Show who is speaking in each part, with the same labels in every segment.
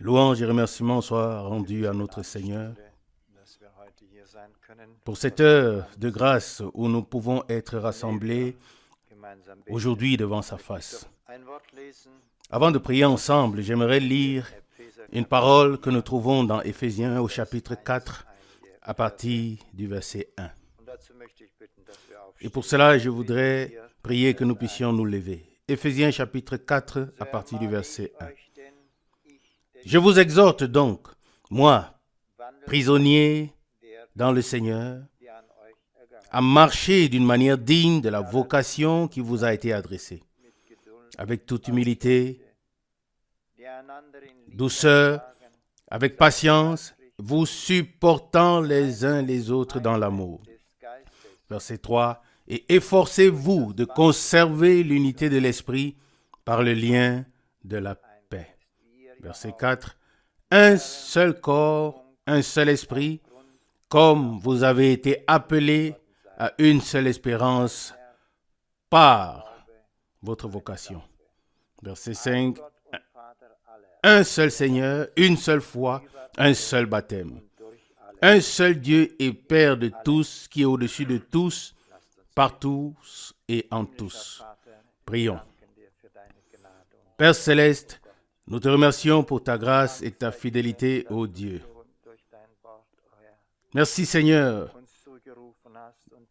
Speaker 1: Louange et remerciements soient rendus à notre Seigneur pour cette heure de grâce où nous pouvons être rassemblés aujourd'hui devant sa face. Avant de prier ensemble, j'aimerais lire une parole que nous trouvons dans Éphésiens au chapitre 4 à partir du verset 1. Et pour cela, je voudrais prier que nous puissions nous lever. Éphésiens chapitre 4 à partir du verset 1. Je vous exhorte donc, moi, prisonnier dans le Seigneur, à marcher d'une manière digne de la vocation qui vous a été adressée, avec toute humilité, douceur, avec patience, vous supportant les uns les autres dans l'amour. Verset 3. Et efforcez-vous de conserver l'unité de l'esprit par le lien de la paix. Verset 4. Un seul corps, un seul esprit, comme vous avez été appelés à une seule espérance par votre vocation. Verset 5. Un seul Seigneur, une seule foi, un seul baptême. Un seul Dieu et Père de tous, qui est au-dessus de tous, par tous et en tous. Prions. Père Céleste, nous te remercions pour ta grâce et ta fidélité, ô Dieu. Merci Seigneur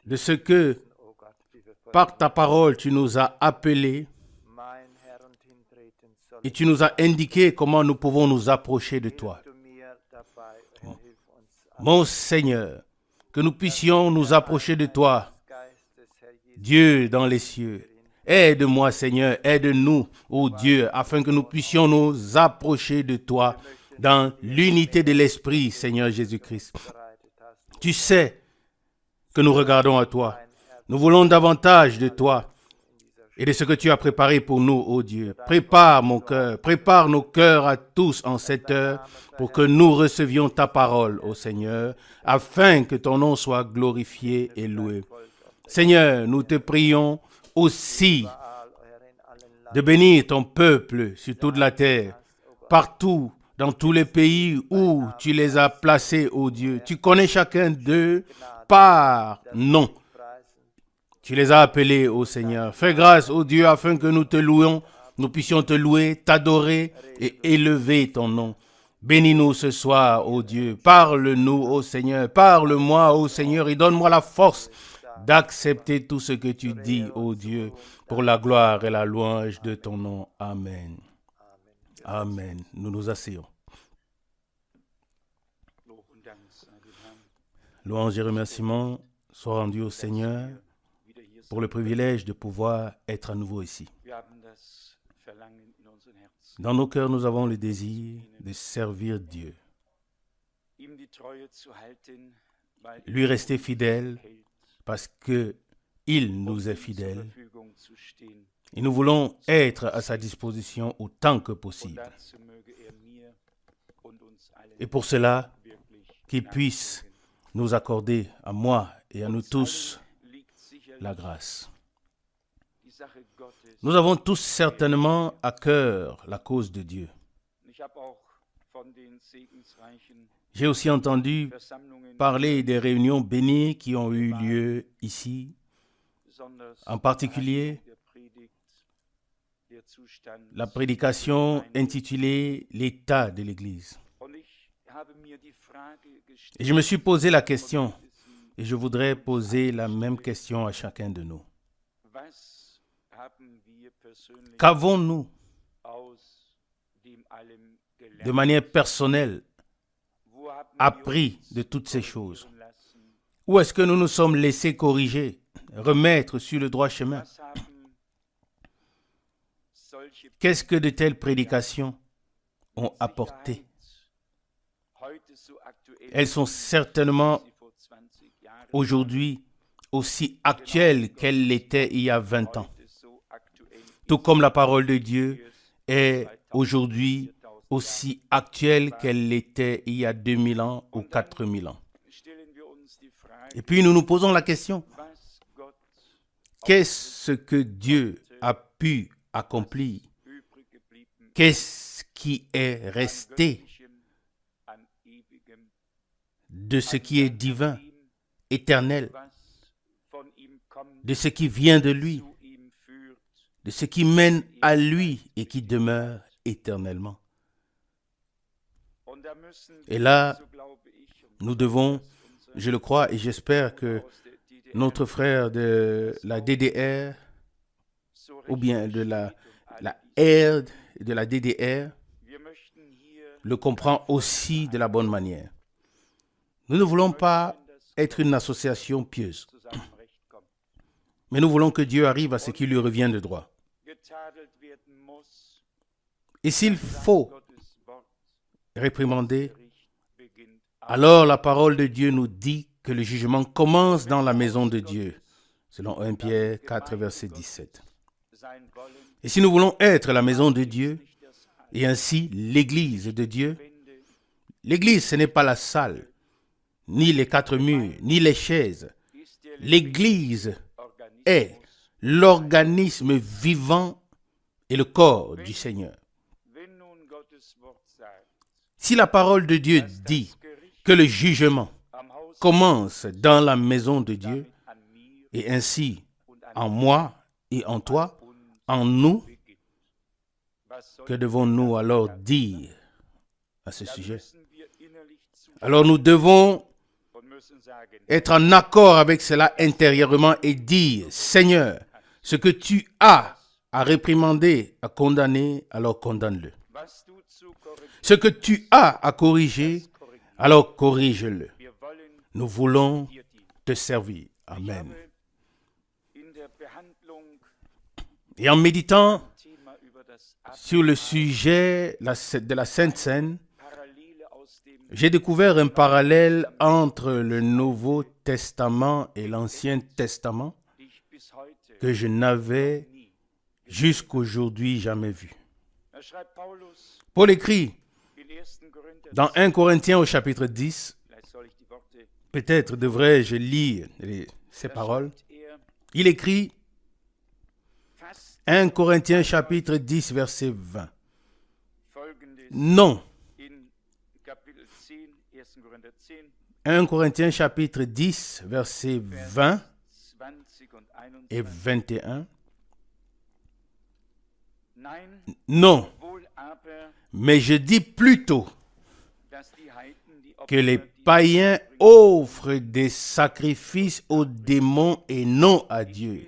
Speaker 1: de ce que, par ta parole, tu nous as appelés et tu nous as indiqué comment nous pouvons nous approcher de toi. Mon Seigneur, que nous puissions nous approcher de toi, Dieu dans les cieux. Aide-moi, Seigneur, aide-nous, ô Dieu, afin que nous puissions nous approcher de toi dans l'unité de l'Esprit, Seigneur Jésus-Christ. Tu sais que nous regardons à toi. Nous voulons davantage de toi et de ce que tu as préparé pour nous, ô Dieu. Prépare mon cœur, prépare nos cœurs à tous en cette heure pour que nous recevions ta parole, ô Seigneur, afin que ton nom soit glorifié et loué. Seigneur, nous te prions aussi de bénir ton peuple sur toute la terre, partout, dans tous les pays où tu les as placés, ô Dieu. Tu connais chacun d'eux par nom. Tu les as appelés, ô Seigneur. Fais grâce, ô Dieu, afin que nous te louions, nous puissions te louer, t'adorer et élever ton nom. Bénis-nous ce soir, ô Dieu. Parle-nous, ô Seigneur. Parle-moi, ô Seigneur, et donne-moi la force d'accepter tout ce que tu dis, ô Dieu, pour la gloire et la louange de ton nom. Amen. Amen. Nous nous asseyons. Louange et remerciements soient rendus au Seigneur pour le privilège de pouvoir être à nouveau ici. Dans nos cœurs, nous avons le désir de servir Dieu, lui rester fidèle parce qu'il nous est fidèle. Et nous voulons être à sa disposition autant que possible. Et pour cela, qu'il puisse nous accorder à moi et à nous tous la grâce. Nous avons tous certainement à cœur la cause de Dieu. J'ai aussi entendu parler des réunions bénies qui ont eu lieu ici, en particulier la prédication intitulée « L'état de l'Église ». Et je me suis posé la question, et je voudrais poser la même question à chacun de nous. Qu'avons-nous, de manière personnelle, appris de toutes ces choses? Où est-ce que nous nous sommes laissés corriger, remettre sur le droit chemin? Qu'est-ce que de telles prédications ont apporté? Elles sont certainement aujourd'hui aussi actuelles qu'elles l'étaient il y a 20 ans. Tout comme la parole de Dieu est aujourd'hui aussi actuelle qu'elle l'était il y a 2000 ans ou 4000 ans. Et puis nous nous posons la question, qu'est-ce que Dieu a pu accomplir qu'est-ce qui est resté de ce qui est divin, éternel, de ce qui vient de lui, de ce qui mène à lui et qui demeure éternellement. Et là, nous devons, je le crois et j'espère que notre frère de la DDR ou bien de la R de la DDR le comprend aussi de la bonne manière. Nous ne voulons pas être une association pieuse, mais nous voulons que Dieu arrive à ce qui lui revient de droit. Et s'il faut réprimander, alors la parole de Dieu nous dit que le jugement commence dans la maison de Dieu, selon 1 Pierre 4, verset 17. Et si nous voulons être la maison de Dieu, et ainsi l'Église de Dieu, l'Église ce n'est pas la salle, ni les 4 murs, ni les chaises. L'Église est l'organisme vivant et le corps du Seigneur. Si la parole de Dieu dit que le jugement commence dans la maison de Dieu, et ainsi en moi et en toi, en nous, que devons-nous alors dire à ce sujet? Alors nous devons être en accord avec cela intérieurement et dire, Seigneur, ce que tu as à réprimander, à condamner, alors condamne-le. Ce que tu as à corriger, alors corrige-le. Nous voulons te servir. Amen. Et en méditant sur le sujet de la Sainte Seine, j'ai découvert un parallèle entre le Nouveau Testament et l'Ancien Testament que je n'avais jusqu'aujourd'hui jamais vu. Paul écrit dans 1 Corinthiens au chapitre 10, peut-être devrais-je lire ces paroles. Il écrit 1 Corinthiens chapitre 10 verset 20. Non. 1 Corinthiens chapitre 10 verset 20 et 21. Non, mais je dis plutôt que les païens offrent des sacrifices aux démons et non à Dieu.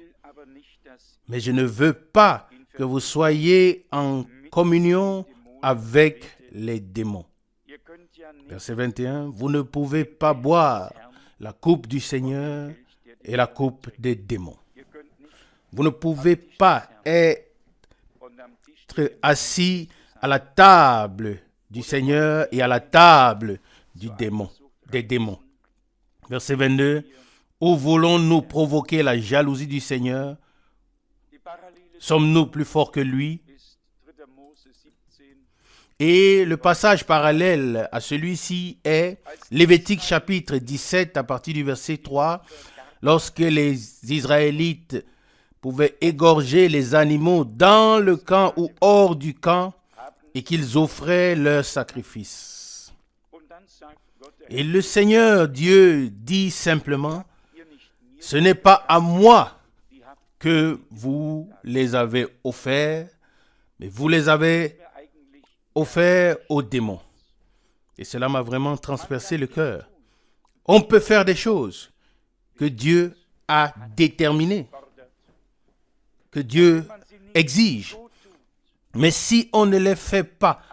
Speaker 1: Mais je ne veux pas que vous soyez en communion avec les démons. Verset 21, vous ne pouvez pas boire la coupe du Seigneur et la coupe des démons. Vous ne pouvez pas être assis à la table du Seigneur et à la table des démons. Verset 22, où voulons-nous provoquer la jalousie du Seigneur? Sommes-nous plus forts que lui? Et le passage parallèle à celui-ci est Lévitique chapitre 17 à partir du verset 3, lorsque les Israélites pouvaient égorger les animaux dans le camp ou hors du camp et qu'ils offraient leurs sacrifices. Et le Seigneur Dieu dit simplement, ce n'est pas à moi que vous les avez offerts, mais vous les avez offerts aux démons. Et cela m'a vraiment transpercé le cœur. On peut faire des choses que Dieu a déterminées, que Dieu exige. Mais si on ne les fait pas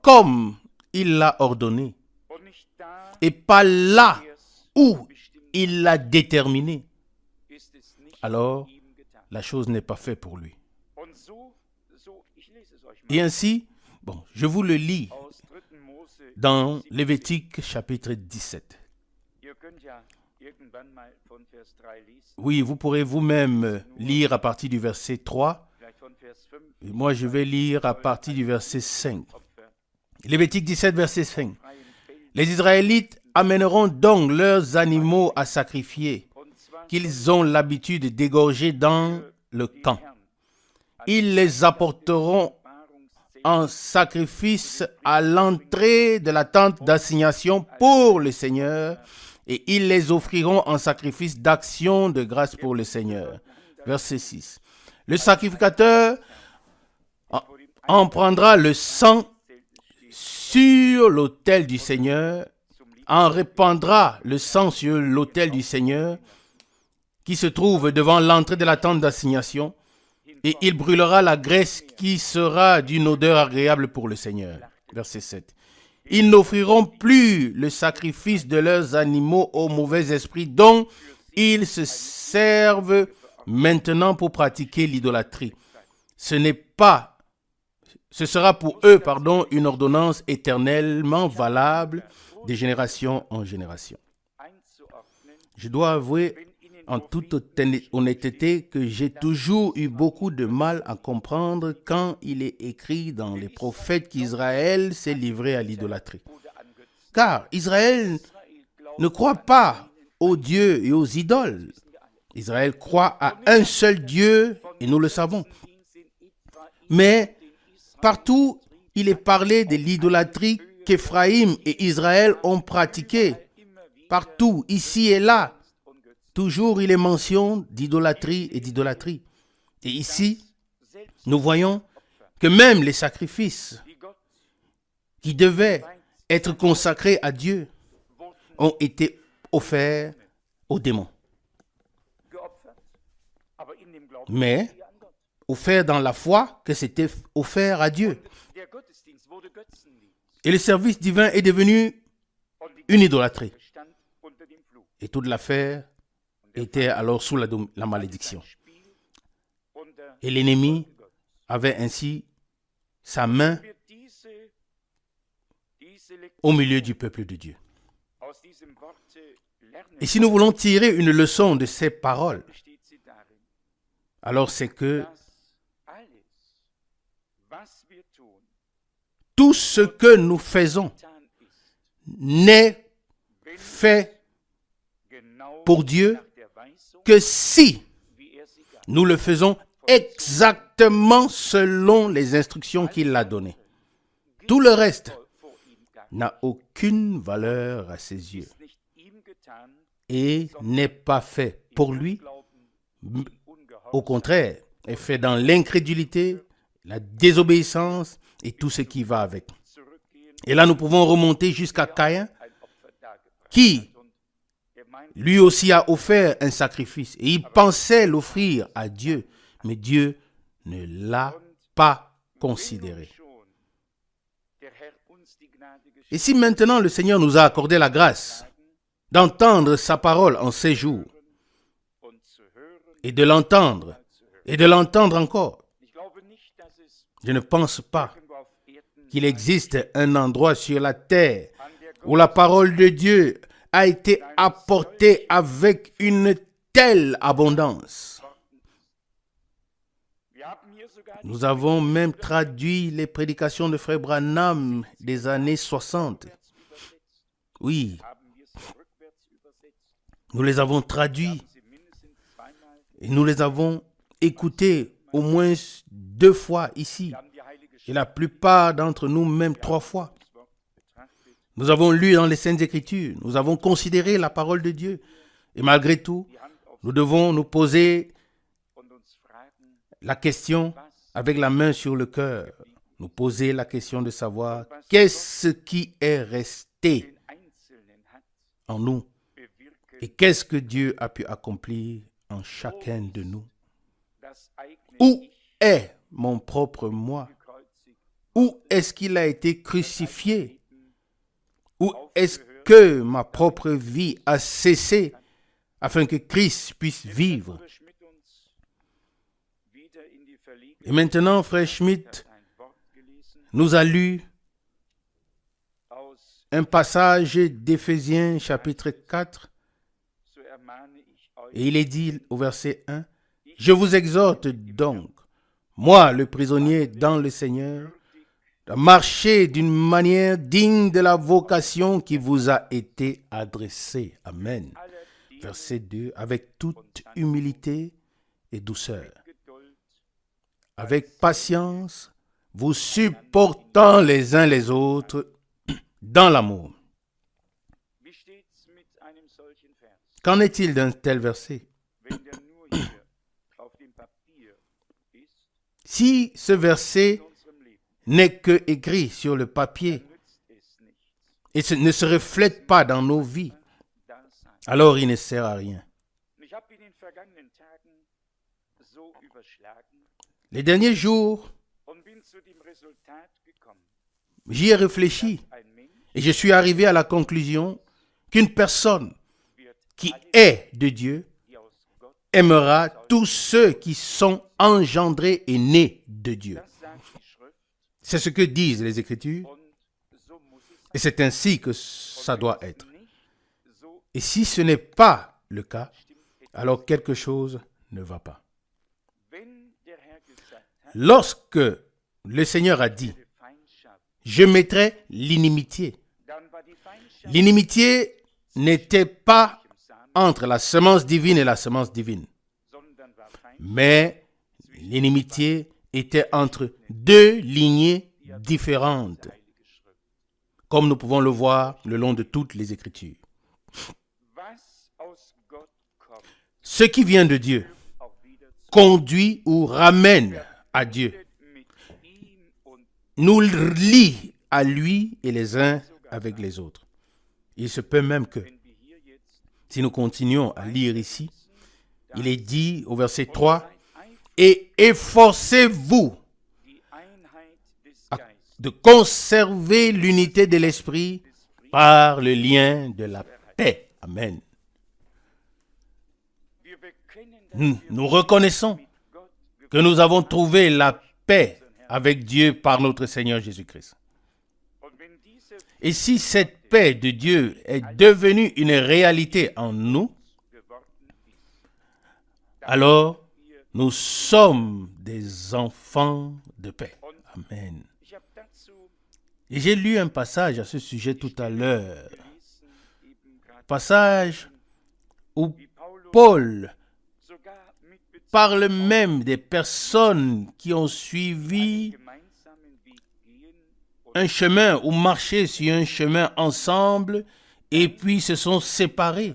Speaker 1: comme il l'a ordonné, et pas là où il l'a déterminé, alors la chose n'est pas faite pour lui. Et ainsi, je vous le lis dans Lévitique chapitre 17. Oui, vous pourrez vous-même lire à partir du verset 3. Et moi, je vais lire à partir du verset 5. Lévitique 17, verset 5. Les Israélites amèneront donc leurs animaux à sacrifier, qu'ils ont l'habitude d'égorger dans le camp. Ils les apporteront en sacrifice à l'entrée de la tente d'assignation pour le Seigneur, et ils les offriront en sacrifice d'action de grâce pour le Seigneur. Verset 6. Le sacrificateur en prendra le sang sur l'autel du Seigneur, en répandra le sang sur l'autel du Seigneur qui se trouve devant l'entrée de la tente d'assignation, et il brûlera la graisse qui sera d'une odeur agréable pour le Seigneur. Verset 7. Ils n'offriront plus le sacrifice de leurs animaux aux mauvais esprits dont ils se servent maintenant pour pratiquer l'idolâtrie. Ce sera pour eux, une ordonnance éternellement valable de génération en génération. Je dois avouer en toute honnêteté que j'ai toujours eu beaucoup de mal à comprendre quand il est écrit dans les prophètes qu'Israël s'est livré à l'idolâtrie. Car Israël ne croit pas aux dieux et aux idoles. Israël croit à un seul Dieu et nous le savons. Mais partout, il est parlé de l'idolâtrie qu'Éphraïm et Israël ont pratiquée. Partout, ici et là, toujours il est mention d'idolâtrie et d'idolâtrie. Et ici, nous voyons que même les sacrifices qui devaient être consacrés à Dieu ont été offerts aux démons. Mais offert dans la foi que c'était offert à Dieu. Et le service divin est devenu une idolâtrie. Et toute l'affaire était alors sous la malédiction. Et l'ennemi avait ainsi sa main au milieu du peuple de Dieu. Et si nous voulons tirer une leçon de ces paroles, alors c'est que tout ce que nous faisons n'est fait pour Dieu que si nous le faisons exactement selon les instructions qu'il a données. Tout le reste n'a aucune valeur à ses yeux et n'est pas fait pour lui. Au contraire, est fait dans l'incrédulité, la désobéissance et tout ce qui va avec. Et là, nous pouvons remonter jusqu'à Caïn, qui lui aussi a offert un sacrifice. Et il pensait l'offrir à Dieu, mais Dieu ne l'a pas considéré. Et si maintenant le Seigneur nous a accordé la grâce d'entendre sa parole en ces jours, et de l'entendre encore, je ne pense pas qu'il existe un endroit sur la terre où la parole de Dieu a été apportée avec une telle abondance. Nous avons même traduit les prédications de Frère Branham des années 60. Oui, nous les avons traduits et nous les avons écoutés au moins 2 fois ici. Et la plupart d'entre nous, même 3 fois. Nous avons lu dans les Saintes Écritures, nous avons considéré la parole de Dieu. Et malgré tout, nous devons nous poser la question avec la main sur le cœur. Nous poser la question de savoir qu'est-ce qui est resté en nous et qu'est-ce que Dieu a pu accomplir en chacun de nous. Où est mon propre moi? Où est-ce qu'il a été crucifié? Où est-ce que ma propre vie a cessé afin que Christ puisse vivre? Et maintenant, Frère Schmitt nous a lu un passage d'Éphésiens chapitre 4 et il est dit au verset 1, « Je vous exhorte donc, moi le prisonnier dans le Seigneur, de marcher d'une manière digne de la vocation qui vous a été adressée. » Amen. Verset 2, « Avec toute humilité et douceur, avec patience, vous supportant les uns les autres dans l'amour.
Speaker 2: Wie steht's mit einem solchen Vers?
Speaker 1: Qu'en est-il d'un tel verset?
Speaker 2: Wenn der nur hier auf dem Papier ist,
Speaker 1: Si ce verset
Speaker 2: in unserem Leben,
Speaker 1: n'est que écrit sur le papier
Speaker 2: nützt es nichts.
Speaker 1: et ne se reflète pas dans nos vies,
Speaker 2: Da sein.
Speaker 1: alors il ne sert à rien.
Speaker 2: Ich habe in den vergangenen Tagen so überschlagen
Speaker 1: Les derniers jours,
Speaker 2: und bin zu dem Resultat gekommen,
Speaker 1: j'y ai réfléchi
Speaker 2: ein Mensch
Speaker 1: et je suis arrivé à la conclusion qu'une personne
Speaker 2: wird
Speaker 1: qui
Speaker 2: alle,
Speaker 1: est de Dieu
Speaker 2: die aus Gott,
Speaker 1: aimera tous ceux qui sont engendrés et nés de Dieu.
Speaker 2: das sagt die Schrift
Speaker 1: C'est ce que disent les Écritures
Speaker 2: und so muss es
Speaker 1: et c'est ainsi que ça doit être.
Speaker 2: nicht so
Speaker 1: Et si ce n'est pas le cas,
Speaker 2: stimmt etwas.
Speaker 1: alors quelque chose ne va pas.
Speaker 2: Wenn der Herr gesagt hat,
Speaker 1: Lorsque le Seigneur a dit,
Speaker 2: die Feindschaft,
Speaker 1: je mettrai l'inimitié,
Speaker 2: dann war die Feindschaft
Speaker 1: l'inimitié n'était pas
Speaker 2: im Samen,
Speaker 1: entre la semence divine et la semence divine,
Speaker 2: sondern war Feindschaft
Speaker 1: mais l'inimitié était entre deux lignées différentes,
Speaker 2: der Heilige Schrift.
Speaker 1: comme nous pouvons le voir le long de toutes les Écritures.
Speaker 2: Was aus Gott kommt,
Speaker 1: Ce qui vient de Dieu
Speaker 2: auch wieder zu
Speaker 1: conduit ou ramène à Dieu,
Speaker 2: mit ihm und
Speaker 1: nous lie à lui et les uns avec les autres. Il se peut même que,
Speaker 2: wenn wir hier jetzt
Speaker 1: si nous continuons à lire ici, il est dit au verset 3,
Speaker 2: seid eifrig,
Speaker 1: et efforcez-vous
Speaker 2: die Einheit des
Speaker 1: à-
Speaker 2: Geistes,
Speaker 1: de conserver l'unité de l'esprit par le lien de la paix. Amen.
Speaker 2: wir bekennen, dass wir
Speaker 1: Nous reconnaissons
Speaker 2: mit Gott
Speaker 1: que nous avons trouvé la paix avec Dieu par notre Seigneur Jésus-Christ.
Speaker 2: und wenn diese
Speaker 1: Et si cette paix de Dieu est devenue une réalité en nous,
Speaker 2: geworden ist,
Speaker 1: alors nous sommes des enfants de paix. Amen.
Speaker 2: ich habe dazu
Speaker 1: Et j'ai lu un passage à ce sujet tout à l'heure.
Speaker 2: gelesen, eben gerade
Speaker 1: Passage où
Speaker 2: wie Paulus
Speaker 1: Paul
Speaker 2: sogar mit Bezug
Speaker 1: parle même des personnes qui ont suivi
Speaker 2: gemeinsamen Weg gehen und
Speaker 1: un chemin ou marché sur un chemin ensemble et puis se sont séparés.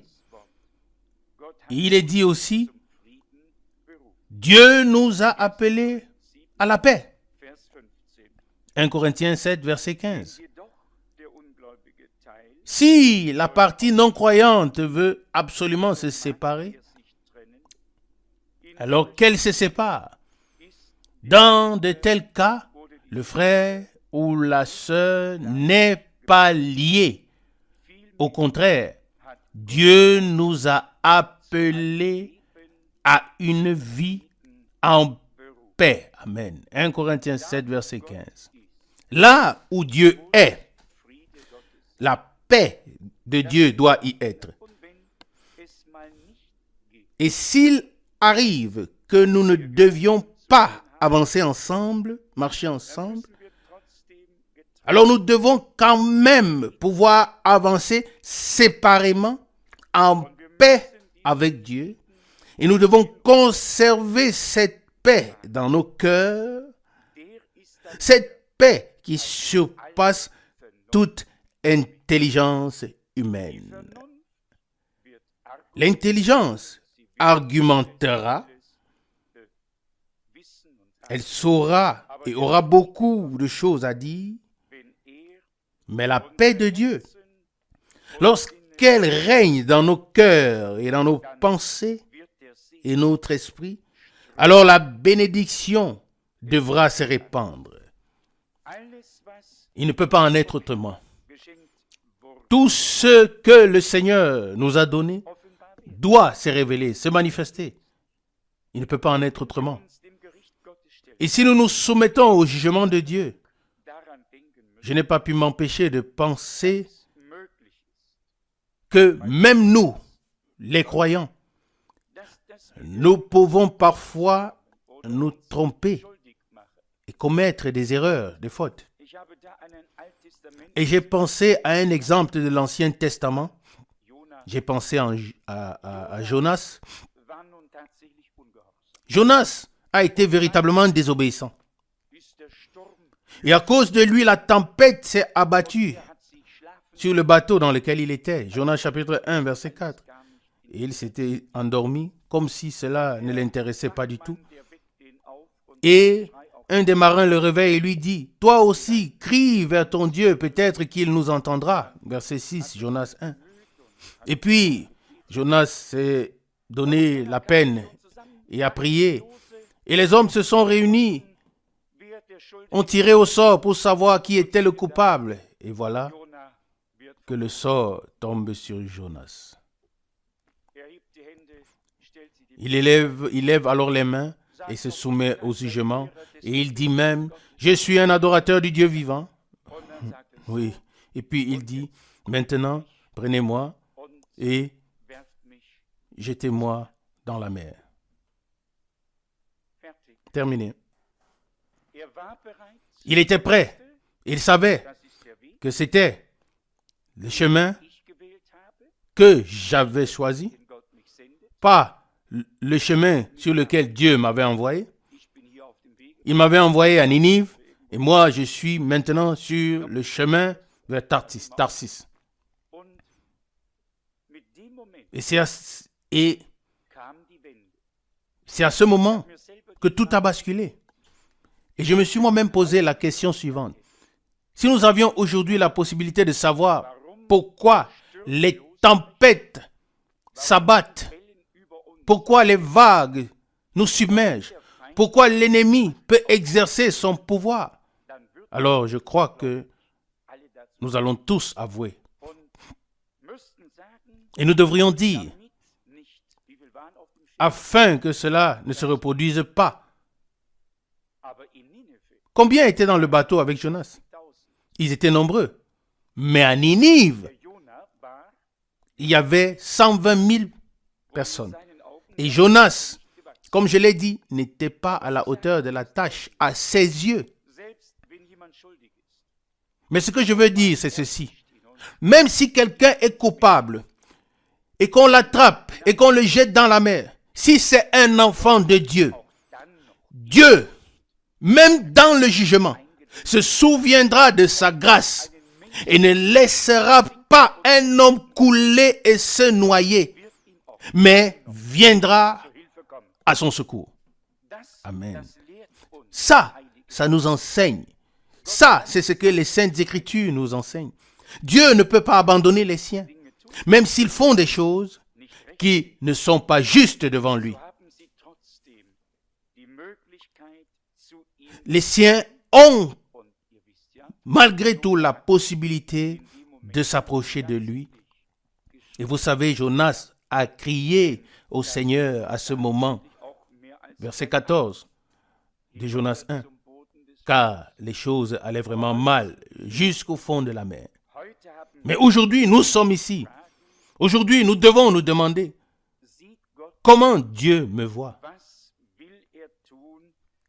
Speaker 2: Gott hat
Speaker 1: Et il est dit aussi,
Speaker 2: zum Frieden berufen.
Speaker 1: Dieu nous a appelés à la paix.
Speaker 2: Vers 15.
Speaker 1: 1 Corinthiens 7, verset 15.
Speaker 2: Jedoch der ungläubige Teil,
Speaker 1: Si la partie non croyante veut absolument se séparer,
Speaker 2: der sich trennen, in
Speaker 1: alors qu'elle se sépare.
Speaker 2: ist
Speaker 1: Dans de tels cas, le frère ou la sœur n'est pas lié. Au contraire, Dieu nous a appelés à une vie en paix. Amen. 1 Corinthiens 7, verset 15. Là où Dieu est,
Speaker 2: Friede Gottes.
Speaker 1: la paix de Dieu doit y être.
Speaker 2: Und wenn es mal nicht geht,
Speaker 1: Et s'il arrive que nous ne devions pas avancer ensemble, marcher ensemble,
Speaker 2: müssen wir trotzdem getrennt
Speaker 1: alors nous devons quand même pouvoir avancer séparément en paix avec Dieu. Et nous devons conserver cette paix dans nos cœurs,
Speaker 2: der ist dann
Speaker 1: cette paix qui surpasse toute intelligence humaine.
Speaker 2: nun wird
Speaker 1: L'intelligence argumentera,
Speaker 2: wissen und
Speaker 1: elle saura et aura beaucoup de choses à dire,
Speaker 2: wenn
Speaker 1: mais la paix de Dieu, lorsqu'elle règne dans nos cœurs et dans nos pensées
Speaker 2: wird der Segen
Speaker 1: et notre esprit, alors la bénédiction devra se répandre.
Speaker 2: alles was
Speaker 1: Il ne peut pas en être autrement.
Speaker 2: geschenkt wurde
Speaker 1: Tout ce que le Seigneur nous a donné
Speaker 2: offenbar wird
Speaker 1: doit se révéler, se manifester. Il ne peut pas en être autrement.
Speaker 2: uns dem Gericht Gottes stellen.
Speaker 1: Et si nous nous soumettons au jugement de Dieu,
Speaker 2: Daran denken müssen,
Speaker 1: je n'ai pas pu m'empêcher de penser
Speaker 2: dass möglich ist,
Speaker 1: que même nous, les croyants,
Speaker 2: dass das
Speaker 1: nous pouvons parfois nous tromper
Speaker 2: schuldig mache.
Speaker 1: et commettre des erreurs, des fautes.
Speaker 2: Ich habe da an ein Alttestament
Speaker 1: Et j'ai pensé à un exemple de l'Ancien Testament.
Speaker 2: Jonas
Speaker 1: J'ai pensé à Jonas.
Speaker 2: war nun tatsächlich ungehorsam.
Speaker 1: Jonas a été véritablement désobéissant.
Speaker 2: Bis der Sturm
Speaker 1: Et à cause de lui, la tempête s'est abattue sur le bateau dans lequel il était. Jonas chapitre 1, verset 4. Et il s'était endormi comme si cela ne l'intéressait pas du tout. Et un des marins le réveille et lui dit, « Toi aussi, crie vers ton Dieu, peut-être qu'il nous entendra. » Verset 6, Jonas 1. Et puis, Jonas s'est donné la peine et a prié. Et les hommes se sont réunis, ont tiré au sort pour savoir qui était le coupable. Et voilà que le sort tombe sur Jonas. Il lève alors les mains et se soumet au jugement. Et il dit même, « Je suis un adorateur du Dieu vivant. » Oui. Et puis il dit, « Maintenant, prenez-moi et jetez-moi dans la mer. » Terminé. Il était prêt. Il savait que c'était le chemin que j'avais choisi, pas le chemin sur lequel Dieu m'avait envoyé. Il m'avait envoyé à Ninive et moi je suis maintenant sur le chemin vers Tarsis. Et c'est à ce moment que tout a basculé. Et je me suis moi-même posé la question suivante. Si nous avions aujourd'hui la possibilité de savoir pourquoi les tempêtes s'abattent, pourquoi les vagues nous submergent, pourquoi l'ennemi peut exercer son pouvoir, alors je crois que nous allons tous avouer. Et nous devrions dire, afin que cela ne se reproduise pas. Combien étaient dans le bateau avec Jonas? Ils étaient nombreux. Mais à Ninive, il y avait 120 000 personnes. Et Jonas, comme je l'ai dit, n'était pas à la hauteur de la tâche à ses yeux. Mais ce que je veux dire, c'est ceci. Même si quelqu'un est coupable et qu'on l'attrape et qu'on le jette dans la mer, si c'est un enfant de Dieu, Dieu, même dans le jugement, se souviendra de sa grâce et ne laissera pas un homme couler et se noyer, mais viendra à son secours. Amen. Ça nous enseigne. Ça, c'est ce que les Saintes Écritures nous enseignent. Dieu ne peut pas abandonner les siens, même s'ils font des choses qui ne sont pas justes devant lui. Les siens ont, malgré tout, la possibilité de s'approcher de lui. Et vous savez, Jonas a crié au Seigneur à ce moment. Verset 14 de Jonas 1. Car les choses allaient vraiment mal jusqu'au fond de la mer. Mais aujourd'hui, nous sommes ici. Aujourd'hui, nous devons nous demander comment Dieu me voit.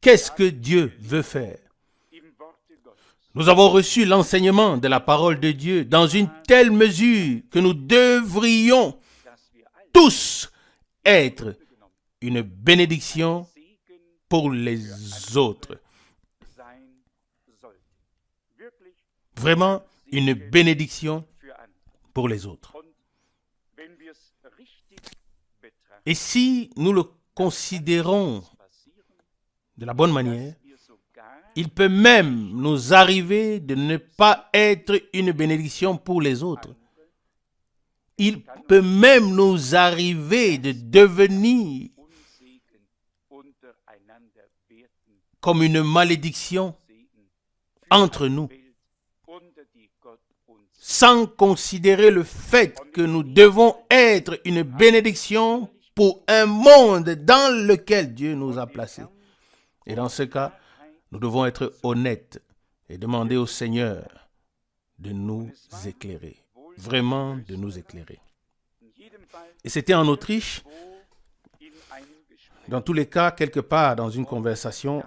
Speaker 1: Qu'est-ce que Dieu veut faire? Nous avons reçu l'enseignement de la parole de Dieu dans une telle mesure que nous devrions tous être une bénédiction pour les autres. Vraiment une bénédiction pour les autres. Et si nous le considérons de la bonne manière, il peut même nous arriver de ne pas être une bénédiction pour les autres. Il peut même nous arriver de devenir comme une malédiction entre nous, sans considérer le fait que nous devons être une bénédiction pour un monde dans lequel Dieu nous a placés. Et dans ce cas, nous devons être honnêtes et demander au Seigneur de nous éclairer, vraiment de nous éclairer. Et c'était en Autriche, dans tous les cas, quelque part dans une conversation.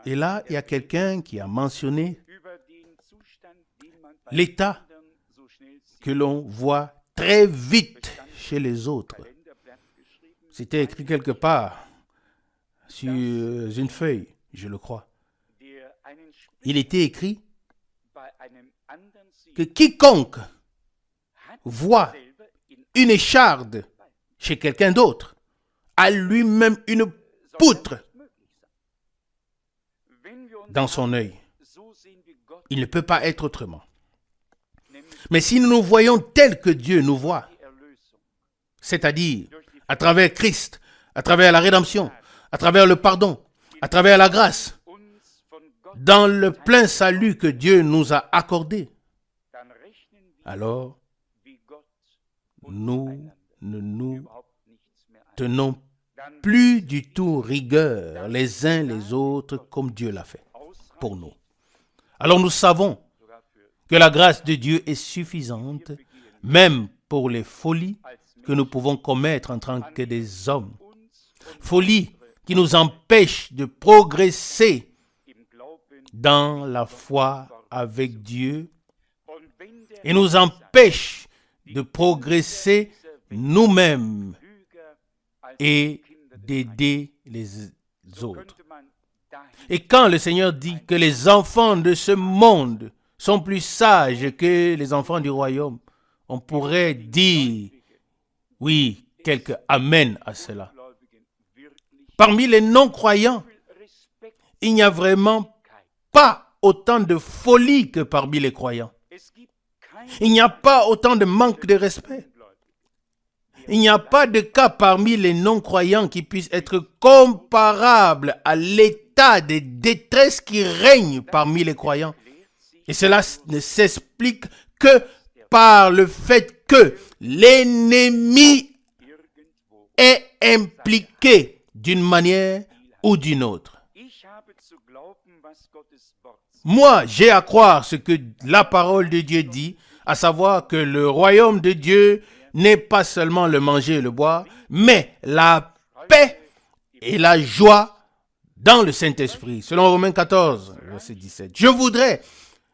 Speaker 1: Et là, il y a quelqu'un qui a mentionné l'état que l'on voit très vite chez les autres. C'était écrit quelque part sur une feuille, je le crois. il était écrit
Speaker 2: bei einem anderen sieht,
Speaker 1: que quiconque
Speaker 2: hat
Speaker 1: voit
Speaker 2: selber in
Speaker 1: une écharde chez quelqu'un d'autre a lui-même une poutre
Speaker 2: nicht möglich sein. Wenn wir uns
Speaker 1: dans son œil.
Speaker 2: so sehen wie Gott,
Speaker 1: Il ne peut pas être autrement.
Speaker 2: nämlich
Speaker 1: Mais si nous nous voyons tel que Dieu nous voit,
Speaker 2: die Erlösung
Speaker 1: c'est-à-dire à travers Christ, à travers la rédemption, à travers le pardon, à travers la grâce,
Speaker 2: uns von Gott,
Speaker 1: dans le plein salut que Dieu nous a accordé,
Speaker 2: dann rechnen wir
Speaker 1: alors
Speaker 2: wie Gott
Speaker 1: nous
Speaker 2: einander
Speaker 1: ne nous
Speaker 2: überhaupt nichts mehr ein.
Speaker 1: tenons
Speaker 2: Dann
Speaker 1: plus du tout rigueur les uns les autres comme Dieu l'a fait pour nous. Alors nous savons
Speaker 2: sogar für
Speaker 1: que la grâce de Dieu est suffisante, même pour les folies que nous pouvons commettre en tant que des hommes. Folies qui nous empêchent de progresser
Speaker 2: im Glauben
Speaker 1: dans la foi avec Dieu
Speaker 2: und wenn der
Speaker 1: et nous empêchent de progresser nous-mêmes
Speaker 2: Lüger als
Speaker 1: et
Speaker 2: Kinder des
Speaker 1: d'aider les autres.
Speaker 2: könnte man dahin
Speaker 1: Et quand le Seigneur dit que les enfants de ce monde sont plus sages que les enfants du royaume, on pourrait dire, oui, quelques amen à cela.
Speaker 2: Gläubigen wirklich
Speaker 1: Parmi les non-croyants,
Speaker 2: viel Respekt.
Speaker 1: il n'y a vraiment pas autant de folie que parmi les croyants.
Speaker 2: Es gibt kein
Speaker 1: Il n'y a pas autant de manque de respect. Il n'y a pas de cas parmi les non-croyants qui puisse être comparable à l'état de détresse qui règne parmi les croyants. Et cela ne s'explique que par le fait que l'ennemi
Speaker 2: irgendwo.
Speaker 1: est impliqué d'une manière ou d'une autre.
Speaker 2: Ich habe zu glauben, was Gottes Wort sagt.
Speaker 1: Moi, j'ai à croire ce que la parole de Dieu dit, à savoir que le royaume de Dieu n'est pas seulement le manger et le boire, mais la paix et la joie dans le Saint-Esprit. Selon Romains 14, verset 17. Je voudrais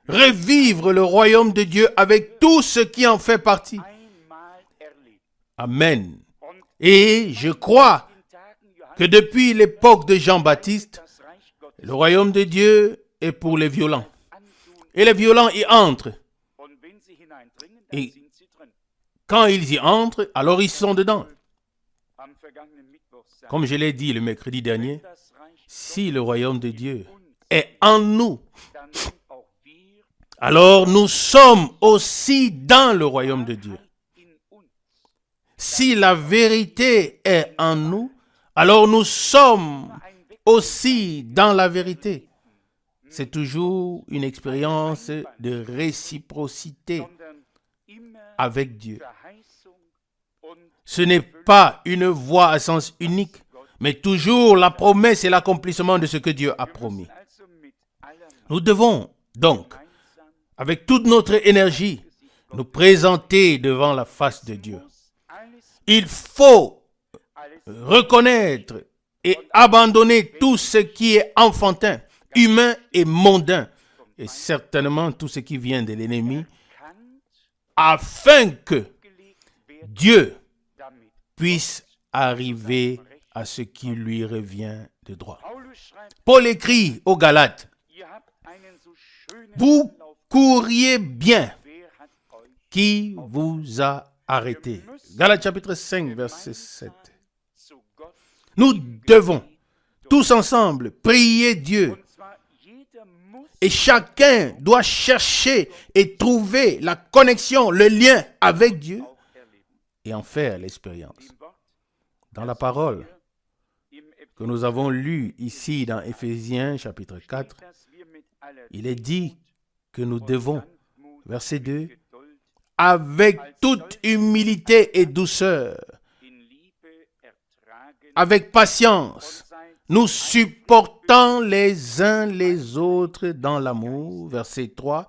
Speaker 1: revivre le royaume de Dieu avec tout ce qui en fait partie.
Speaker 2: Einmal erlebt.
Speaker 1: Amen.
Speaker 2: Und
Speaker 1: Et je crois
Speaker 2: in Tagen Johannes
Speaker 1: que depuis l'époque de Jean-Baptiste,
Speaker 2: das Reich Gottes
Speaker 1: le royaume de Dieu est pour les violents.
Speaker 2: antun.
Speaker 1: Et les violents y entrent.
Speaker 2: Und wenn sie hineindringen, dann
Speaker 1: Et
Speaker 2: sind sie drin.
Speaker 1: quand ils y entrent, alors ils sont dedans.
Speaker 2: Am vergangenen Mittwoch sagt,
Speaker 1: Comme je l'ai dit le mercredi dernier,
Speaker 2: das Reich
Speaker 1: si le royaume de Dieu est en nous,
Speaker 2: dann sind auch wir
Speaker 1: alors nous sommes aussi dans le royaume de Dieu.
Speaker 2: in uns.
Speaker 1: Si la vérité est en nous, alors nous sommes aussi dans la vérité. C'est toujours une expérience de réciprocité
Speaker 2: Sondern immer
Speaker 1: avec Dieu.
Speaker 2: Verheißung und
Speaker 1: Ce n'est pas une voie à sens unique, mais toujours la promesse et l'accomplissement de ce que Dieu a promis.
Speaker 2: also mit aller
Speaker 1: Nous devons donc,
Speaker 2: gemeinsam
Speaker 1: avec toute notre énergie, nous présenter devant la face de Dieu.
Speaker 2: alles,
Speaker 1: Il faut
Speaker 2: alles
Speaker 1: reconnaître et abandonner tout ce qui est enfantin, humain et mondain, et certainement tout ce qui vient de l'ennemi,
Speaker 2: kann
Speaker 1: afin que
Speaker 2: gelegt werden,
Speaker 1: Dieu
Speaker 2: damit.
Speaker 1: puisse arriver à ce qui lui revient de droit.
Speaker 2: Paulus schreibt,
Speaker 1: Paul écrit aux Galates,
Speaker 2: ihr habt einen so schönen
Speaker 1: vous
Speaker 2: Anlauf,
Speaker 1: courriez bien,
Speaker 2: wer hat euch
Speaker 1: qui vous a arrêté. Galates chapitre 5, verset 7.
Speaker 2: zu Gott,
Speaker 1: Nous devons tous ensemble prier Dieu.
Speaker 2: und zwar jeder muss
Speaker 1: Et chacun doit chercher et trouver la connexion, le lien avec Dieu
Speaker 2: auch erleben.
Speaker 1: et en faire l'expérience.
Speaker 2: Im Wort,
Speaker 1: Dans la parole
Speaker 2: im
Speaker 1: que nous avons lue ici dans Éphésiens chapitre 4,
Speaker 2: dass wir mit aller
Speaker 1: il est dit que nous devons,
Speaker 2: Sanftmut,
Speaker 1: verset 2,
Speaker 2: Geduld,
Speaker 1: avec toute humilité et douceur,
Speaker 2: in Liebe ertragen
Speaker 1: avec patience,
Speaker 2: und seid
Speaker 1: nous supportant les uns les autres dans l'amour, verset 3,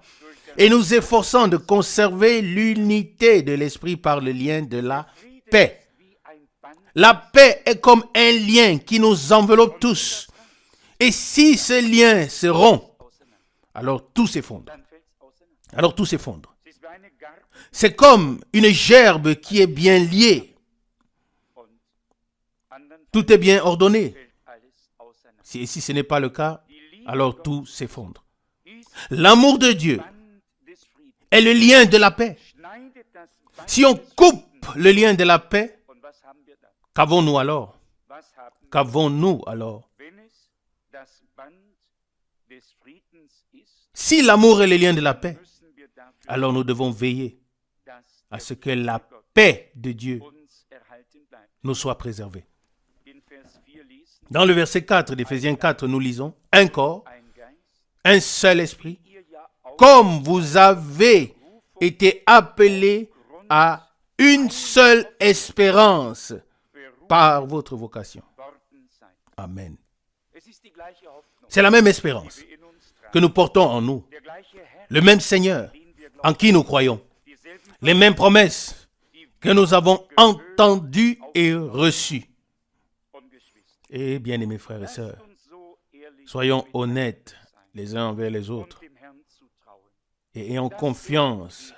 Speaker 1: et nous efforçant de conserver l'unité de l'esprit par le lien de la paix.
Speaker 2: wie ein Band
Speaker 1: La paix est comme un lien qui nous enveloppe tous. Et si ce lien se rompt,
Speaker 2: auseinander.
Speaker 1: alors tout s'effondre.
Speaker 2: Dann fällt's auseinander.
Speaker 1: Alors tout s'effondre.
Speaker 2: Es ist wie eine Garbe
Speaker 1: C'est comme une gerbe qui est bien liée.
Speaker 2: und andernfalls
Speaker 1: Tout est bien ordonné.
Speaker 2: fällt alles auseinander.
Speaker 1: Si ce n'est pas le cas,
Speaker 2: Die Liebe
Speaker 1: alors
Speaker 2: Gottes
Speaker 1: tout s'effondre.
Speaker 2: ist
Speaker 1: L'amour de Dieu
Speaker 2: Band des Friedens.
Speaker 1: est le lien de la paix.
Speaker 2: Schneidet das Band
Speaker 1: Si on coupe le lien de la paix,
Speaker 2: und was haben wir dann?
Speaker 1: qu'avons-nous alors?
Speaker 2: Was haben wir,
Speaker 1: Qu'avons-nous alors?
Speaker 2: wenn es das Band des Friedens ist,
Speaker 1: Si l'amour est le lien de la paix,
Speaker 2: müssen wir dafür,
Speaker 1: alors nous devons veiller
Speaker 2: dass
Speaker 1: à
Speaker 2: der
Speaker 1: ce que la
Speaker 2: Gott
Speaker 1: paix de Dieu
Speaker 2: uns erhalten bleibt.
Speaker 1: nous soit préservée.
Speaker 2: In Vers 4 lesen
Speaker 1: Dans le verset 4 d'Éphésiens 4, nous lisons « Un corps,
Speaker 2: ein Geist,
Speaker 1: un seul esprit,
Speaker 2: ihr ja auch
Speaker 1: comme vous avez été appelés à une seule espérance
Speaker 2: berufen
Speaker 1: par votre vocation.
Speaker 2: worden seid.
Speaker 1: Amen.
Speaker 2: Es ist die gleiche Hoffnung,
Speaker 1: C'est la même espérance
Speaker 2: die wir in uns tragen.
Speaker 1: que nous portons en nous.
Speaker 2: Der gleiche Herr,
Speaker 1: Le même Seigneur
Speaker 2: den wir glauben,
Speaker 1: en qui nous croyons.
Speaker 2: dieselben
Speaker 1: Les mêmes promesses que nous avons entendues et reçues.
Speaker 2: und Geschwister.
Speaker 1: Et bien aimés frères et
Speaker 2: Lasst
Speaker 1: sœurs,
Speaker 2: uns so ehrlich
Speaker 1: soyons
Speaker 2: miteinander
Speaker 1: honnêtes
Speaker 2: sein
Speaker 1: les uns envers les
Speaker 2: und
Speaker 1: autres
Speaker 2: dem Herrn zutrauen,
Speaker 1: et ayons confiance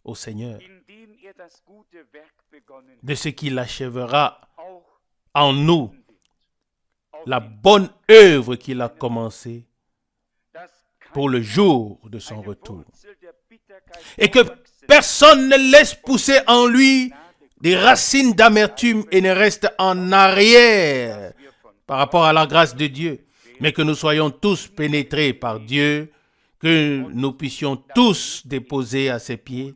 Speaker 1: au Seigneur
Speaker 2: indem das gute Werk begonnen
Speaker 1: de ce qu'il achèvera
Speaker 2: auch
Speaker 1: en nous
Speaker 2: wird. Auf
Speaker 1: la
Speaker 2: den
Speaker 1: bonne œuvre qu'il a commencée
Speaker 2: das
Speaker 1: pour le jour de son
Speaker 2: keine
Speaker 1: retour.
Speaker 2: Wurzel der Bitterkeit
Speaker 1: Et que
Speaker 2: aufwachsen,
Speaker 1: personne ne laisse pousser en lui des racines d'amertume et ne reste en arrière
Speaker 2: wir von
Speaker 1: par rapport à la grâce de Dieu, mais que nous soyons tous pénétrés par Dieu, que nous puissions tous déposer à ses pieds,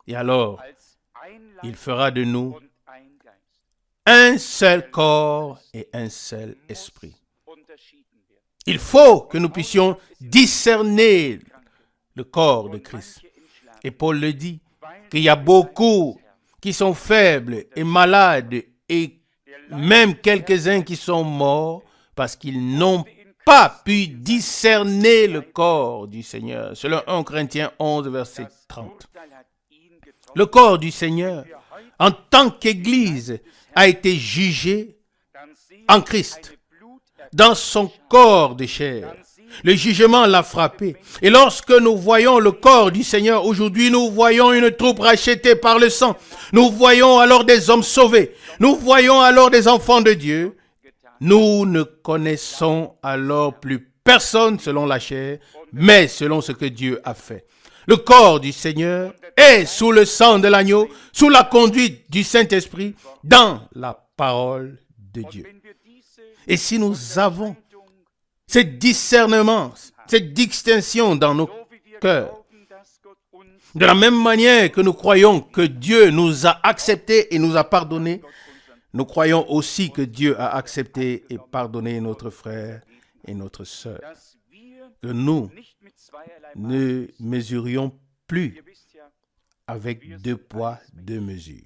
Speaker 1: et alors
Speaker 2: als ein Leib
Speaker 1: il fera de nous
Speaker 2: und ein Geist
Speaker 1: un seul corps et un seul esprit.
Speaker 2: unterschieden werden.
Speaker 1: Il faut que nous puissions discerner le corps de Christ.
Speaker 2: Manche entschlafen,
Speaker 1: Et Paul le dit,
Speaker 2: weil
Speaker 1: qu'il y a beaucoup qui sont faibles et malades et même quelques-uns qui sont morts parce qu'ils n'ont pas pu discerner le corps du Seigneur. Selon 1 Corinthiens 11, verset 30.
Speaker 2: Urteil hat ihn getroffen,
Speaker 1: Le corps du Seigneur,
Speaker 2: der heute
Speaker 1: en tant qu'Église, a été jugé
Speaker 2: dann sehen
Speaker 1: en Christ,
Speaker 2: eine Blutergießung,
Speaker 1: dans son corps de chair. Le jugement l'a frappé. Et lorsque nous voyons le corps du Seigneur aujourd'hui, nous voyons une troupe rachetée par le sang. Nous voyons alors des hommes sauvés. Nous voyons alors des enfants de Dieu. Nous ne connaissons alors plus personne selon la chair, mais selon ce que Dieu a fait. Le corps du Seigneur est sous le sang de l'agneau, sous la conduite du Saint-Esprit, dans la parole de Dieu.
Speaker 2: wenn wir diese
Speaker 1: Et si nous avons
Speaker 2: Leitung,
Speaker 1: ce discernement, cette distinction dans nos
Speaker 2: so wie wir
Speaker 1: cœurs,
Speaker 2: glauben, dass Gott uns
Speaker 1: de la même manière que nous croyons que Dieu nous a acceptés et nous a pardonnés, nous croyons aussi que Dieu a accepté et pardonné notre frère et notre sœur.
Speaker 2: dass wir
Speaker 1: Que nous
Speaker 2: nicht mit zweierlei
Speaker 1: ne mesurions plus
Speaker 2: Ihr wisst ja,
Speaker 1: avec deux poids, deux mesures.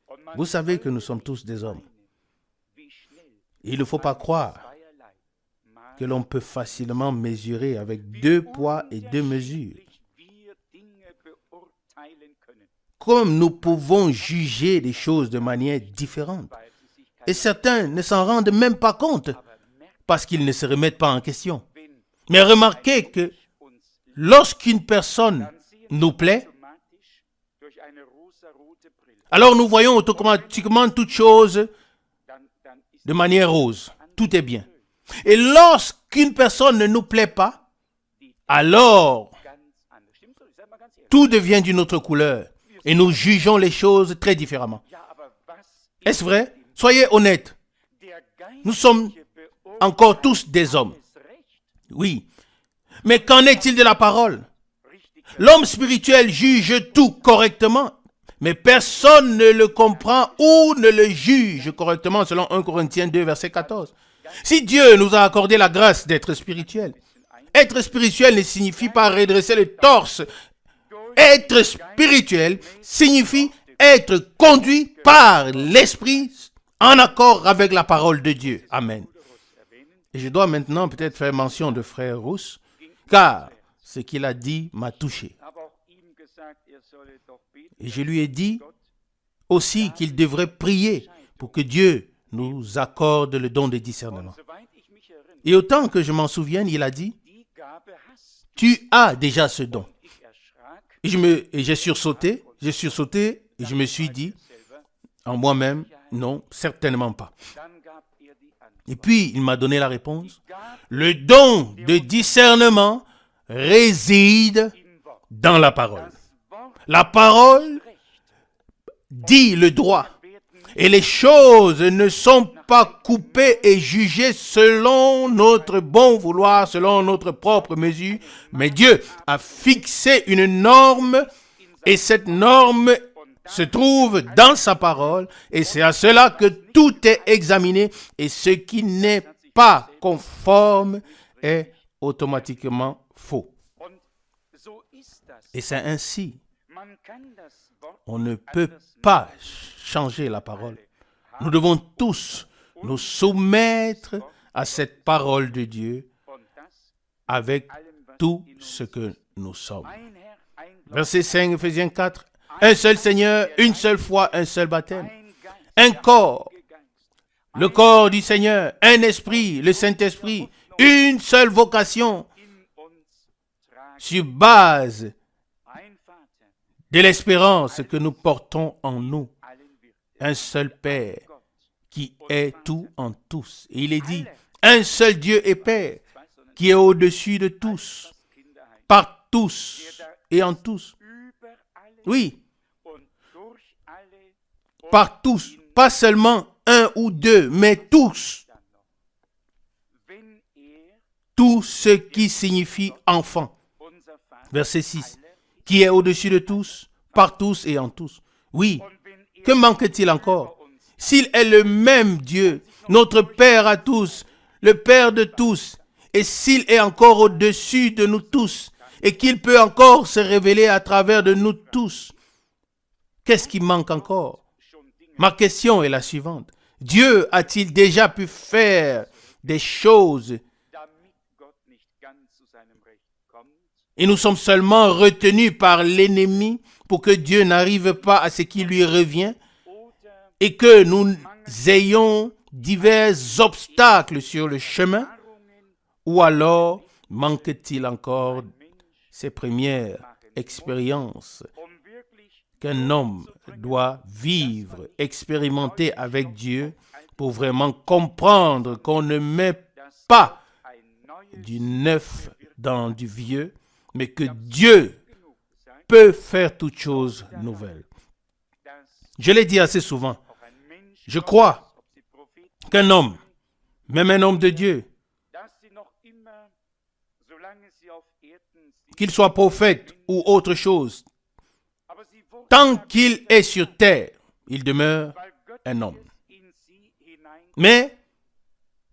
Speaker 2: und man
Speaker 1: Vous savez que nous sommes tous des hommes.
Speaker 2: wie schnell
Speaker 1: Il ne faut pas croire
Speaker 2: zweierlei Maß
Speaker 1: que l'on peut facilement mesurer avec deux poids et deux mesures.
Speaker 2: wir Dinge beurteilen können,
Speaker 1: Comme nous pouvons juger les choses de manière différente.
Speaker 2: weil sie sich kein
Speaker 1: Et certains ne s'en rendent même pas compte
Speaker 2: aber merkt,
Speaker 1: parce qu'ils ne se remettent pas en question.
Speaker 2: wenn
Speaker 1: Mais remarquez que
Speaker 2: uns
Speaker 1: lorsqu'une personne
Speaker 2: dann sehen
Speaker 1: nous
Speaker 2: wir
Speaker 1: plaît,
Speaker 2: automatisch durch eine rosarote Brille,
Speaker 1: alors nous voyons automatiquement toutes choses
Speaker 2: dann ist
Speaker 1: de manière rose. Tout est bien. Et lorsqu'une personne ne nous plaît pas, alors
Speaker 2: ganz anders. Stimmt so? Ich sag mal ganz ehrlich.
Speaker 1: tout devient d'une autre couleur. Et nous jugeons les choses très différemment.
Speaker 2: Ja, aber was
Speaker 1: Est-ce vrai? Soyez honnêtes.
Speaker 2: der Geist
Speaker 1: Nous sommes encore tous des hommes.
Speaker 2: recht,
Speaker 1: Oui. Mais qu'en est-il de la parole?
Speaker 2: richtig
Speaker 1: L'homme spirituel juge tout correctement, mais personne ne le comprend ou ne le juge correctement selon 1 Corinthiens 2, verset 14. Si Dieu nous a accordé la grâce d'être spirituel, être spirituel ne signifie pas redresser le torse. Être spirituel signifie être conduit par l'Esprit en accord avec la parole de Dieu. Amen. Et je dois maintenant peut-être faire mention de frère Rousse, car ce qu'il a dit m'a touché.
Speaker 2: habe auch ihm gesagt, solle doch beten,
Speaker 1: Et je lui ai dit aussi qu'il devrait prier pour que Dieu nous accorde le don de discernement.
Speaker 2: soweit ich mich erinnere,
Speaker 1: Et autant que je m'en souvienne, il a dit,
Speaker 2: die Gabe hast
Speaker 1: tu as déjà ce don.
Speaker 2: ich erschrak
Speaker 1: Et j'ai sursauté et je me suis dit
Speaker 2: selber,
Speaker 1: en moi-même, non, certainement pas.
Speaker 2: dann gab die Antwort.
Speaker 1: Et puis, il m'a donné la réponse.
Speaker 2: Gab
Speaker 1: Le don de discernement réside
Speaker 2: im Wort.
Speaker 1: dans la parole.
Speaker 2: Das Wort
Speaker 1: La parole
Speaker 2: recht.
Speaker 1: dit le droit.
Speaker 2: Werden
Speaker 1: Et les choses ne sont pas coupées et jugées selon notre bon vouloir, selon notre propre mesure. Mais Dieu a fixé une norme et cette norme se trouve dans sa parole. Et c'est à cela que tout est examiné. Et ce qui n'est pas conforme est automatiquement faux.
Speaker 2: und so ist das.
Speaker 1: Et c'est ainsi.
Speaker 2: Man kann das Wort
Speaker 1: On ne peut pas changer la parole. Nous devons tous nous soumettre à cette parole de Dieu
Speaker 2: und das
Speaker 1: avec
Speaker 2: allem, was
Speaker 1: tout
Speaker 2: in uns
Speaker 1: ce que nous sommes.
Speaker 2: ein Herr, ein Gott,
Speaker 1: Verset 5, Ephésiens 4. Un seul Seigneur, une seule foi, un seul baptême.
Speaker 2: ein Geist,
Speaker 1: Un corps,
Speaker 2: Heilige Geist,
Speaker 1: le corps du Seigneur, un esprit, le Saint-Esprit, une seule vocation
Speaker 2: in uns tragen,
Speaker 1: sur base
Speaker 2: ein Vater,
Speaker 1: de l'espérance que nous portons en nous.
Speaker 2: allen wird
Speaker 1: Un seul Père
Speaker 2: Gott,
Speaker 1: qui est tout en tous. Et il est dit, un seul Dieu et Père qui est au-dessus de tous,
Speaker 2: das Kinderheim,
Speaker 1: par tous et en tous.
Speaker 2: über alle
Speaker 1: Oui,
Speaker 2: und durch alle und
Speaker 1: par tous, pas seulement un ou deux, mais tous.
Speaker 2: dann noch. Wenn
Speaker 1: Tout ce qui signifie enfant.
Speaker 2: unser Vater,
Speaker 1: Verset 6. Qui est au-dessus de tous, par tous et en tous. Oui,
Speaker 2: und wenn
Speaker 1: que manque-t-il encore?
Speaker 2: uns
Speaker 1: S'il est le même Dieu, notre Père à tous, le Père de tous, et s'il est encore au-dessus de nous tous, et qu'il peut encore se révéler à travers de nous tous, qu'est-ce qui manque encore?
Speaker 2: schon Dinge,
Speaker 1: Ma question est la suivante. Dieu a-t-il déjà pu faire des choses
Speaker 2: damit Gott nicht ganz zu seinem Recht kommt,
Speaker 1: et nous sommes seulement retenus par l'ennemi pour que Dieu n'arrive pas à ce qui lui revient
Speaker 2: oder
Speaker 1: et que nous ayons divers obstacles sur le chemin?
Speaker 2: Erfahrungen
Speaker 1: Ou alors manque-t-il encore
Speaker 2: Mensch,
Speaker 1: ces premières expériences
Speaker 2: wirklich
Speaker 1: qu'un homme doit vivre, expérimenter avec Dieu pour vraiment comprendre qu'on ne met
Speaker 2: das
Speaker 1: pas
Speaker 2: ein neues
Speaker 1: du neuf dans du vieux, mais que Dieu
Speaker 2: genug sein,
Speaker 1: peut faire toutes choses nouvelles.
Speaker 2: dass
Speaker 1: Je l'ai dit assez souvent,
Speaker 2: auch ein Mensch,
Speaker 1: je crois
Speaker 2: ob sie Propheten,
Speaker 1: qu'un homme, même un homme de Dieu,
Speaker 2: dass sie noch immer, solange sie auf Erden sind,
Speaker 1: qu'il soit prophète ou autre chose,
Speaker 2: aber sie wurden
Speaker 1: tant qu'il est sur terre, il demeure
Speaker 2: weil Gott
Speaker 1: un homme.
Speaker 2: es in sie hinein
Speaker 1: Mais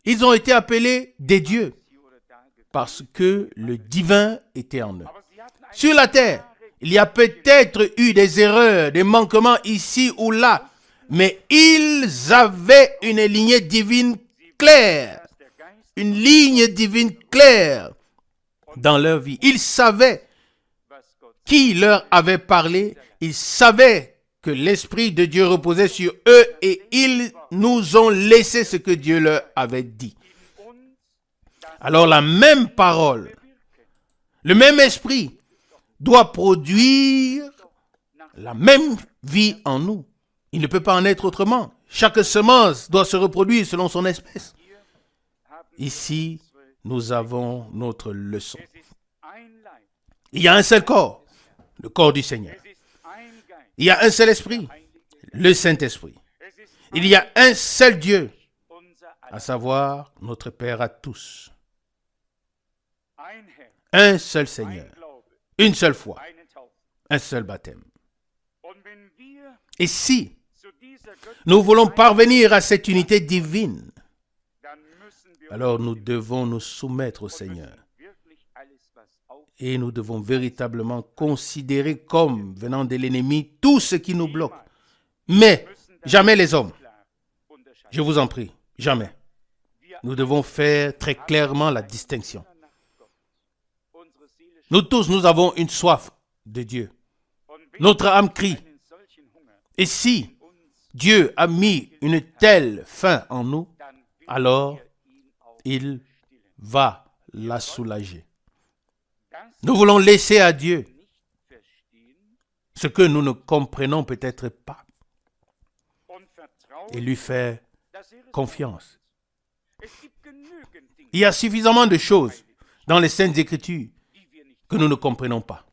Speaker 1: ils ont été appelés des dieux
Speaker 2: sie oder da getan.
Speaker 1: parce que le divin était en eux.
Speaker 2: Aber sie hatten eine
Speaker 1: Sur la terre, il y a peut-être eu des erreurs, des manquements ici ou là, mais ils avaient une lignée divine claire,
Speaker 2: dass der Geist
Speaker 1: une ligne divine claire dans leur vie. Ils savaient
Speaker 2: was Gott
Speaker 1: qui leur avait parlé, ils savaient que l'Esprit de Dieu reposait sur eux et ils nous ont laissé ce que Dieu leur avait dit.
Speaker 2: in uns das
Speaker 1: Alors la même parole,
Speaker 2: bewirken.
Speaker 1: le même esprit doit produire la même vie en nous. Il ne peut pas en être autrement. Chaque semence doit se reproduire selon son espèce.
Speaker 2: Hier haben
Speaker 1: Ici, nous avons notre leçon.
Speaker 2: es ist ein Leib,
Speaker 1: Il y a un seul corps, le corps du Seigneur.
Speaker 2: es ist ein Geist,
Speaker 1: Il y a un seul esprit, le Saint-Esprit.
Speaker 2: es ist
Speaker 1: Il y a un seul Dieu,
Speaker 2: unser
Speaker 1: à
Speaker 2: aller,
Speaker 1: savoir notre Père à tous.
Speaker 2: ein Herr,
Speaker 1: Un seul
Speaker 2: ein
Speaker 1: Seigneur,
Speaker 2: Glaube,
Speaker 1: une seule foi,
Speaker 2: eine Taufe.
Speaker 1: un seul baptême.
Speaker 2: Und wenn wir
Speaker 1: Et si
Speaker 2: zu dieser Göttlichkeit,
Speaker 1: nous voulons parvenir à cette unité divine,
Speaker 2: dann müssen wir
Speaker 1: alors nous devons nous soumettre au
Speaker 2: und
Speaker 1: Seigneur.
Speaker 2: müssen wirklich alles, was auf
Speaker 1: Et nous devons véritablement considérer comme venant de l'ennemi tout ce qui nous bloque. Mais
Speaker 2: müssen das
Speaker 1: jamais les hommes.
Speaker 2: klar unterscheiden.
Speaker 1: Je vous en prie, jamais.
Speaker 2: Wir
Speaker 1: Nous devons faire très clairement la distinction.
Speaker 2: nach Gott. Unsere Seele
Speaker 1: Nous tous, nous avons une soif de Dieu.
Speaker 2: und wenn
Speaker 1: Notre âme crie.
Speaker 2: einen solchen Hunger
Speaker 1: Et si
Speaker 2: uns,
Speaker 1: Dieu a mis une telle faim en nous,
Speaker 2: dann wird
Speaker 1: alors
Speaker 2: ihn auch
Speaker 1: il
Speaker 2: stillen.
Speaker 1: va la soulager.
Speaker 2: Das
Speaker 1: Nous voulons laisser à Dieu
Speaker 2: nicht verstehen
Speaker 1: ce que nous ne comprenons peut-être pas
Speaker 2: und vertrauen,
Speaker 1: et lui faire
Speaker 2: dass es
Speaker 1: confiance.
Speaker 2: Es gibt genügend Dinge,
Speaker 1: Il y a suffisamment de choses dans les Saintes Écritures
Speaker 2: die wir nicht
Speaker 1: que nous ne comprenons pas.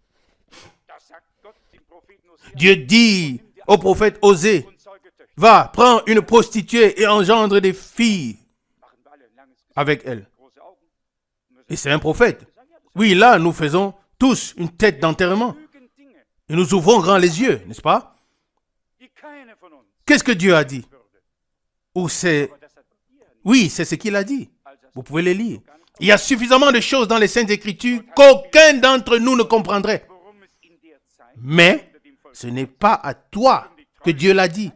Speaker 2: Da sagt Gott dem Propheten Hosea,
Speaker 1: Dieu dit au prophète Osée,
Speaker 2: und zeuge Töchter.
Speaker 1: va, prends une prostituée et engendre des filles
Speaker 2: Machen wir alle ein langes Gesicht,
Speaker 1: avec elle.
Speaker 2: große Augen.
Speaker 1: Et c'est un prophète. Oui, là, nous faisons tous une tête d'enterrement.
Speaker 2: Genügend Dinge,
Speaker 1: Et nous ouvrons grand les yeux, n'est-ce pas?
Speaker 2: die keiner von uns
Speaker 1: Qu'est-ce que Dieu a dit?
Speaker 2: würde.
Speaker 1: Ou c'est...
Speaker 2: Aber das hat Gott dir nicht.
Speaker 1: Oui, c'est ce qu'il a dit.
Speaker 2: Als er
Speaker 1: Vous pouvez les lire. Il y a suffisamment de choses dans les Saintes Écritures qu'aucun d'entre nous ne comprendrait.
Speaker 2: worum es in der Zeit
Speaker 1: Mais
Speaker 2: unter dem Volk
Speaker 1: ce n'est pas à toi que Dieu l'a dit.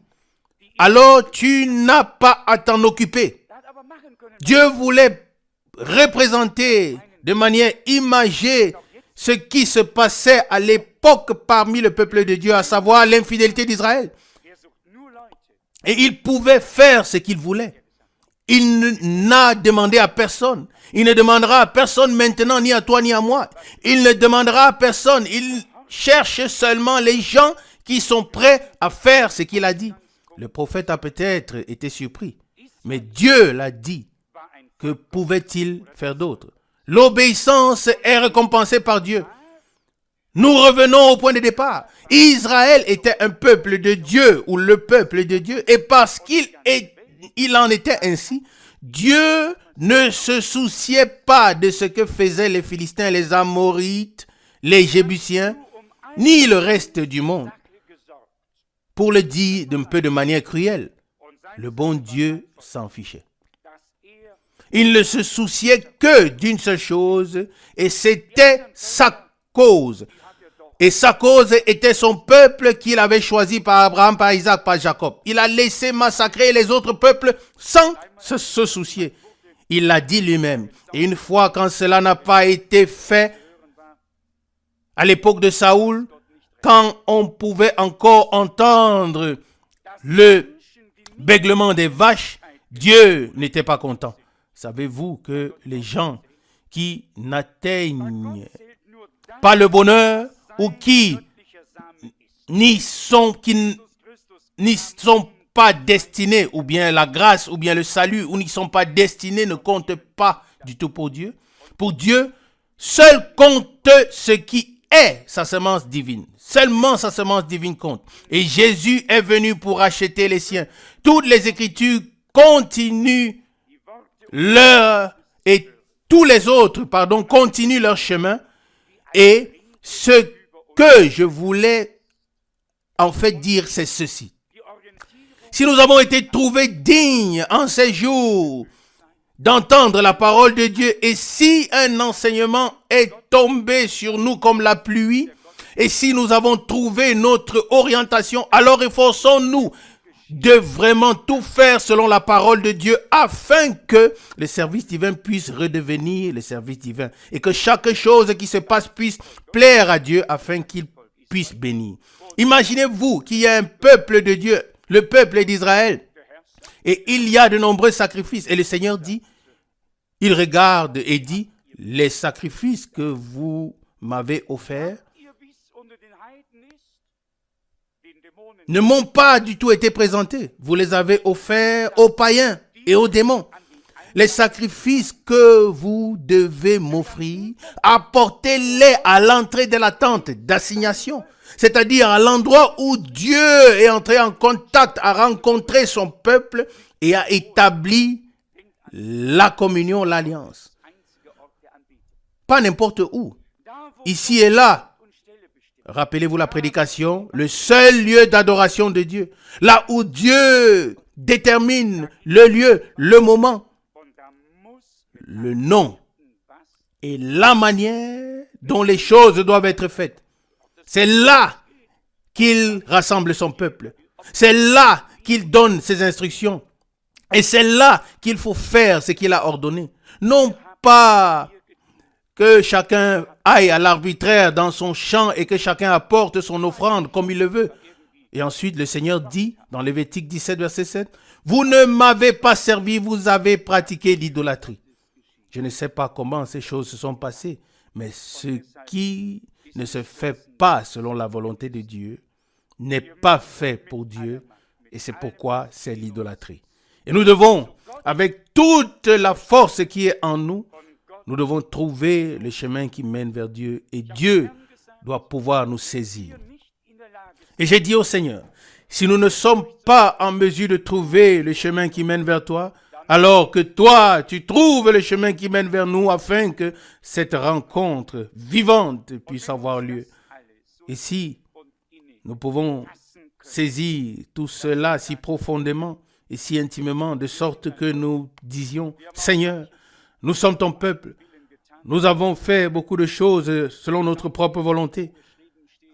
Speaker 1: Alors tu n'as pas à t'en occuper.
Speaker 2: er hat aber machen können,
Speaker 1: Dieu voulait représenter de manière imagée ce qui se passait à l'époque parmi le peuple de Dieu, à savoir l'infidélité d'Israël.
Speaker 2: er sucht nur Leute,
Speaker 1: Et il pouvait faire ce qu'il voulait. N'a demandé à personne. Il ne demandera à personne maintenant, ni à toi, ni à moi. Il ne demandera à personne. Il cherche seulement les gens qui sont prêts à faire ce qu'il a dit. Le prophète a peut-être été surpris. Mais Dieu l'a dit.
Speaker 2: war ein
Speaker 1: Que pouvait-il faire d'autre? L'obéissance est récompensée par Dieu. Nous revenons au point de départ. Israël était un peuple de Dieu, ou le peuple de Dieu, et parce il en était ainsi, Dieu ne se souciait pas de ce que faisaient les Philistins, les Amorites, les Jébusiens, ni le reste du monde.
Speaker 2: Sache gesorgt.
Speaker 1: Pour le dire d'un peu de manière cruelle,
Speaker 2: Und sein
Speaker 1: le bon Dieu s'en fichait.
Speaker 2: dass er
Speaker 1: Il ne se souciait que d'une seule chose, et c'était sa cause. Et sa cause était son peuple qu'il avait choisi par Abraham, par Isaac, par Jacob. Il a laissé massacrer les autres peuples sans se soucier. Il l'a dit lui-même. Et une fois quand cela n'a pas été fait, à l'époque de Saoul, quand on pouvait encore entendre le béglement des vaches, Dieu n'était pas content. Savez-vous que les gens qui n'atteignent
Speaker 2: zählt nur das,
Speaker 1: pas le bonheur ou qui
Speaker 2: göttlicher Same ist.
Speaker 1: n'y sont pas destinés, ou bien la grâce, ou bien le salut, ou n'y sont pas destinés, ne compte pas du tout pour Dieu. Pour Dieu, seul compte ce qui est sa semence divine. Seulement sa semence divine compte. Et Jésus est venu pour acheter les siens. Toutes les Écritures continuent et tous les autres, continuent leur chemin. Et ce que je voulais en fait dire, c'est ceci. Si nous avons été trouvés dignes en ces jours d'entendre la parole de Dieu, et si un enseignement est tombé sur nous comme la pluie, et si nous avons trouvé notre orientation, alors efforçons-nous de vraiment tout faire selon la parole de Dieu afin que le service divin puisse redevenir le service divin et que chaque chose qui se passe puisse plaire à Dieu afin qu'il puisse bénir. Imaginez-vous qu'il y a un peuple de Dieu, le peuple d'Israël, et il y a de nombreux sacrifices. Et le Seigneur dit, il regarde et dit, les sacrifices que vous m'avez offerts
Speaker 2: Ihr, wie's unter den Heiden ist, den Dämonen
Speaker 1: ne m'ont pas du tout été présentés. Vous les avez offerts aux païens et aux démons. Les sacrifices que vous devez m'offrir, apportez-les à l'entrée de la tente d'assignation. C'est-à-dire à l'endroit où Dieu est entré en contact, a rencontré son peuple et a établi la communion, l'alliance.
Speaker 2: einzige Ort der Anbetung.
Speaker 1: Pas n'importe où.
Speaker 2: Da, wo
Speaker 1: Ici et là,
Speaker 2: und Stelle bestimmt.
Speaker 1: rappelez-vous la prédication, le seul lieu d'adoration de Dieu. Là où Dieu détermine le lieu, le moment,
Speaker 2: Und da muss
Speaker 1: le nom
Speaker 2: was
Speaker 1: et la manière dont les choses doivent être faites. C'est là qu'il rassemble son peuple. C'est là qu'il donne ses instructions. Et c'est là qu'il faut faire ce qu'il a ordonné. Non pas que chacun aille à l'arbitraire dans son champ et que chacun apporte son offrande comme il le veut. Et ensuite, le Seigneur dit, dans Lévitique 17, verset 7, « Vous ne m'avez pas servi, vous avez pratiqué l'idolâtrie. » Je ne sais pas comment ces choses se sont passées, mais ce qui ne se fait pas selon la volonté de Dieu n'est pas fait pour Dieu, et c'est pourquoi c'est l'idolâtrie. Et nous devons, avec toute la force qui est en nous, Nous devons trouver le chemin qui mène vers Dieu et Dieu doit pouvoir nous saisir. Et j'ai dit au Seigneur, si nous ne sommes pas en mesure de trouver le chemin qui mène vers toi, alors que toi, tu trouves le chemin qui mène vers nous afin que cette rencontre vivante puisse avoir lieu. Et si nous pouvons saisir tout cela si profondément et si intimement, de sorte que nous disions, Seigneur, nous sommes ton peuple, nous avons fait beaucoup de choses selon notre propre volonté.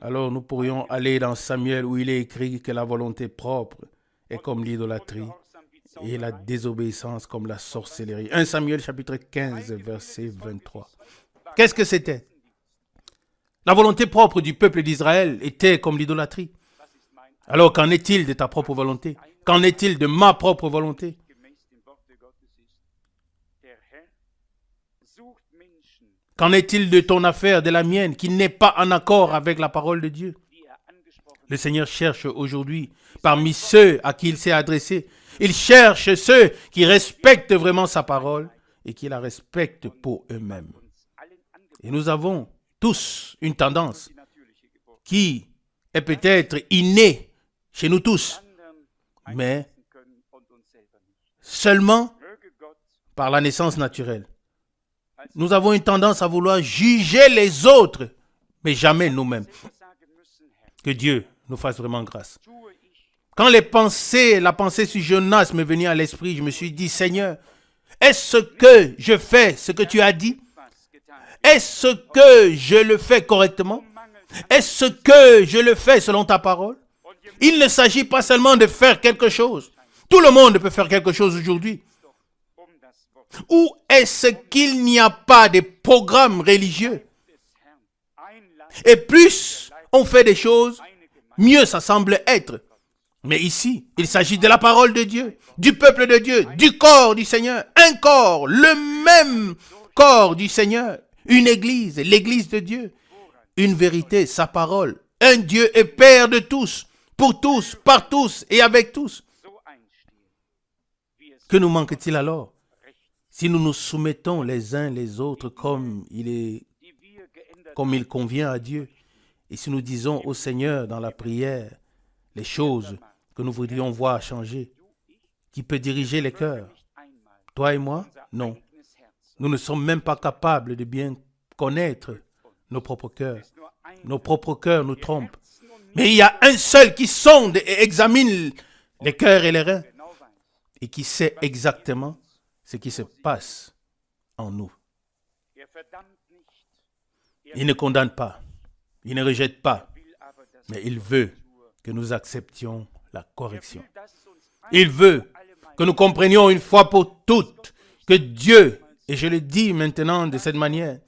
Speaker 1: Alors nous pourrions aller dans Samuel où il est écrit que la volonté propre est comme l'idolâtrie et la désobéissance comme la sorcellerie. 1 Samuel chapitre 15 verset 23. Qu'est-ce que c'était? La volonté propre du peuple d'Israël était comme l'idolâtrie. Alors qu'en est-il de ta propre volonté? Qu'en est-il de ma propre volonté? Qu'en est-il de ton affaire, de la mienne, qui n'est pas en accord avec la parole de Dieu? Le Seigneur cherche aujourd'hui, parmi ceux à qui il s'est adressé, il cherche ceux qui respectent vraiment sa parole et qui la respectent pour eux-mêmes. Et nous avons tous une tendance qui est peut-être innée chez nous tous, mais seulement par la naissance naturelle. Nous avons une tendance à vouloir juger les autres, mais jamais nous-mêmes. Que Dieu nous fasse vraiment grâce. Quand la pensée sur Jonas m'est venue à l'esprit, je me suis dit, Seigneur, est-ce que je fais ce que tu as dit? Est-ce que je le fais correctement? Est-ce que je le fais selon ta parole? Il ne s'agit pas seulement de faire quelque chose. Tout le monde peut faire quelque chose aujourd'hui. Ou est-ce qu'il n'y a pas de programme religieux? Et plus on fait des choses, mieux ça semble être. Mais ici, il s'agit de la parole de Dieu, du peuple de Dieu, du corps du Seigneur. Un corps, le même corps du Seigneur. Une église, l'église de Dieu. Une vérité, sa parole. Un Dieu et Père de tous, pour tous, par tous et avec tous. Que nous manque-t-il alors? Si nous nous soumettons les uns les autres comme il convient à Dieu, et si nous disons au Seigneur dans la prière les choses que nous voudrions voir changer, qui peut diriger les cœurs? Toi et moi? Non. Nous ne sommes même pas capables de bien connaître nos propres cœurs. Nos propres cœurs nous trompent. Mais il y a un seul qui sonde et examine les cœurs et les reins et qui sait exactement ce qui se passe en nous. Il ne condamne pas, il ne rejette pas, mais il veut que nous acceptions la correction. Il veut que nous comprenions une fois pour toutes que Dieu, et je le dis maintenant de cette manière,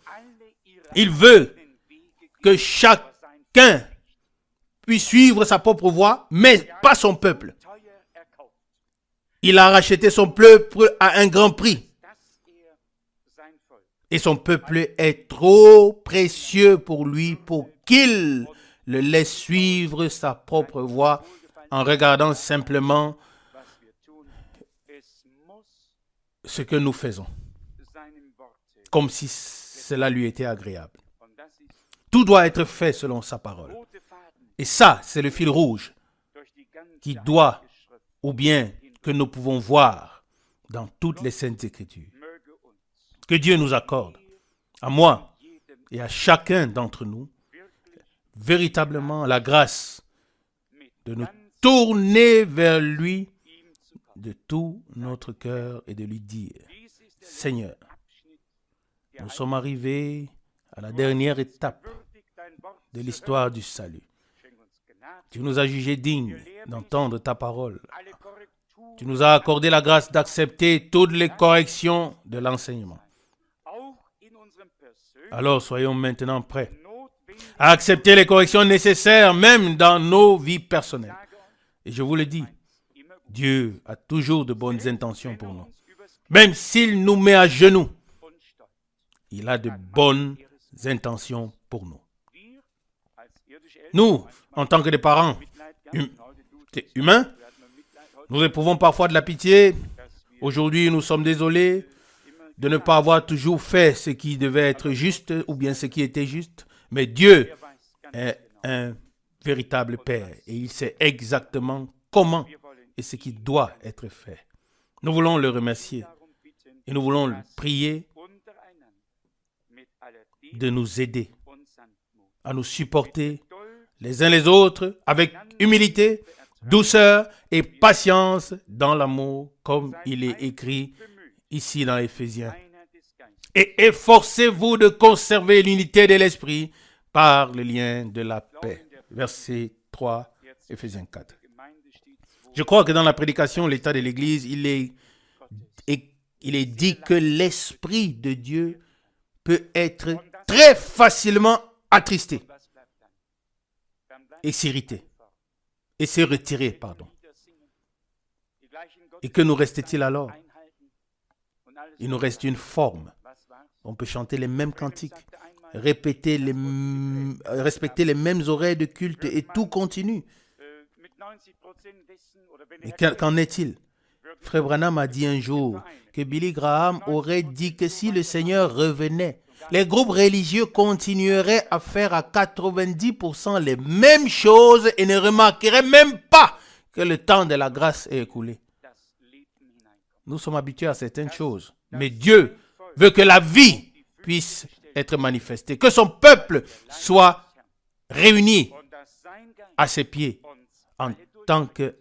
Speaker 1: il veut que chacun puisse suivre sa propre voie, mais pas son peuple. Il a racheté son peuple à un grand prix. Et son peuple est trop précieux pour lui pour qu'il le laisse suivre sa propre voie en regardant simplement ce que nous faisons, comme si cela lui était agréable. Tout doit être fait selon sa parole. Et ça, c'est le fil rouge qui doit, ou bien que nous pouvons voir dans toutes les saintes écritures. Que Dieu nous accorde, à moi et à chacun d'entre nous, véritablement la grâce de nous tourner vers lui de tout notre cœur et de lui dire, Seigneur, nous sommes arrivés à la dernière étape de l'histoire du salut. Tu nous as jugés dignes d'entendre ta parole. Tu nous as accordé la grâce d'accepter toutes les corrections de l'enseignement. Alors soyons maintenant prêts à accepter les corrections nécessaires même dans nos vies personnelles. Et je vous le dis, Dieu a toujours de bonnes intentions pour nous. Même s'il nous met à genoux, il a de bonnes intentions pour nous. Nous, en tant que des parents humains, nous éprouvons parfois de la pitié. Aujourd'hui, nous sommes désolés de ne pas avoir toujours fait ce qui devait être juste ou bien ce qui était juste. Mais Dieu est un véritable Père et il sait exactement comment et ce qui doit être fait. Nous voulons le remercier et nous voulons le prier de nous aider à nous supporter les uns les autres avec humilité, douceur et patience dans l'amour, comme il est écrit ici dans Éphésiens. Et efforcez-vous de conserver l'unité de l'esprit par le lien de la paix. Verset 3, Éphésiens 4. Je crois que dans la prédication, l'état de l'Église, il est dit que l'Esprit de Dieu peut être très facilement attristé et s'irriter et se retirer, pardon. Et que nous reste-t-il alors? Il nous reste une forme. On peut chanter les mêmes cantiques, respecter les mêmes horaires de culte et tout continue. Mais qu'en est-il? Frère Branham a dit un jour que Billy Graham aurait dit que si le Seigneur revenait, les groupes religieux continueraient à faire à 90% les mêmes choses et ne remarqueraient même pas que le temps de la grâce est écoulé. Nous sommes habitués à certaines choses, mais Dieu veut que la vie puisse être manifestée, que son peuple soit réuni à ses pieds en tant que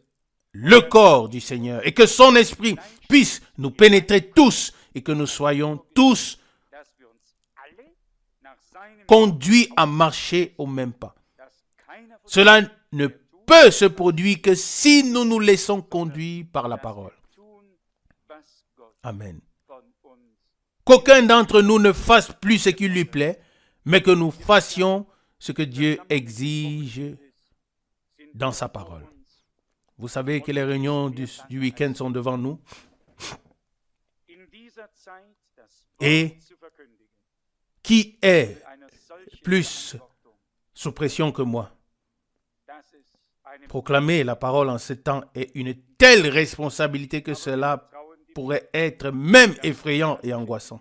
Speaker 1: le corps du Seigneur et que son esprit puisse nous pénétrer tous et que nous soyons tous conduits à marcher au même pas. Cela ne peut se produire que si nous nous laissons conduire par la parole. Amen. Qu'aucun d'entre nous ne fasse plus ce qui lui plaît, mais que nous fassions ce que Dieu exige dans sa parole. Vous savez que les réunions du week-end sont devant nous. Et qui est plus sous pression que moi? Proclamer la parole en ce temps est une telle responsabilité que cela pourrait être même effrayant et angoissant.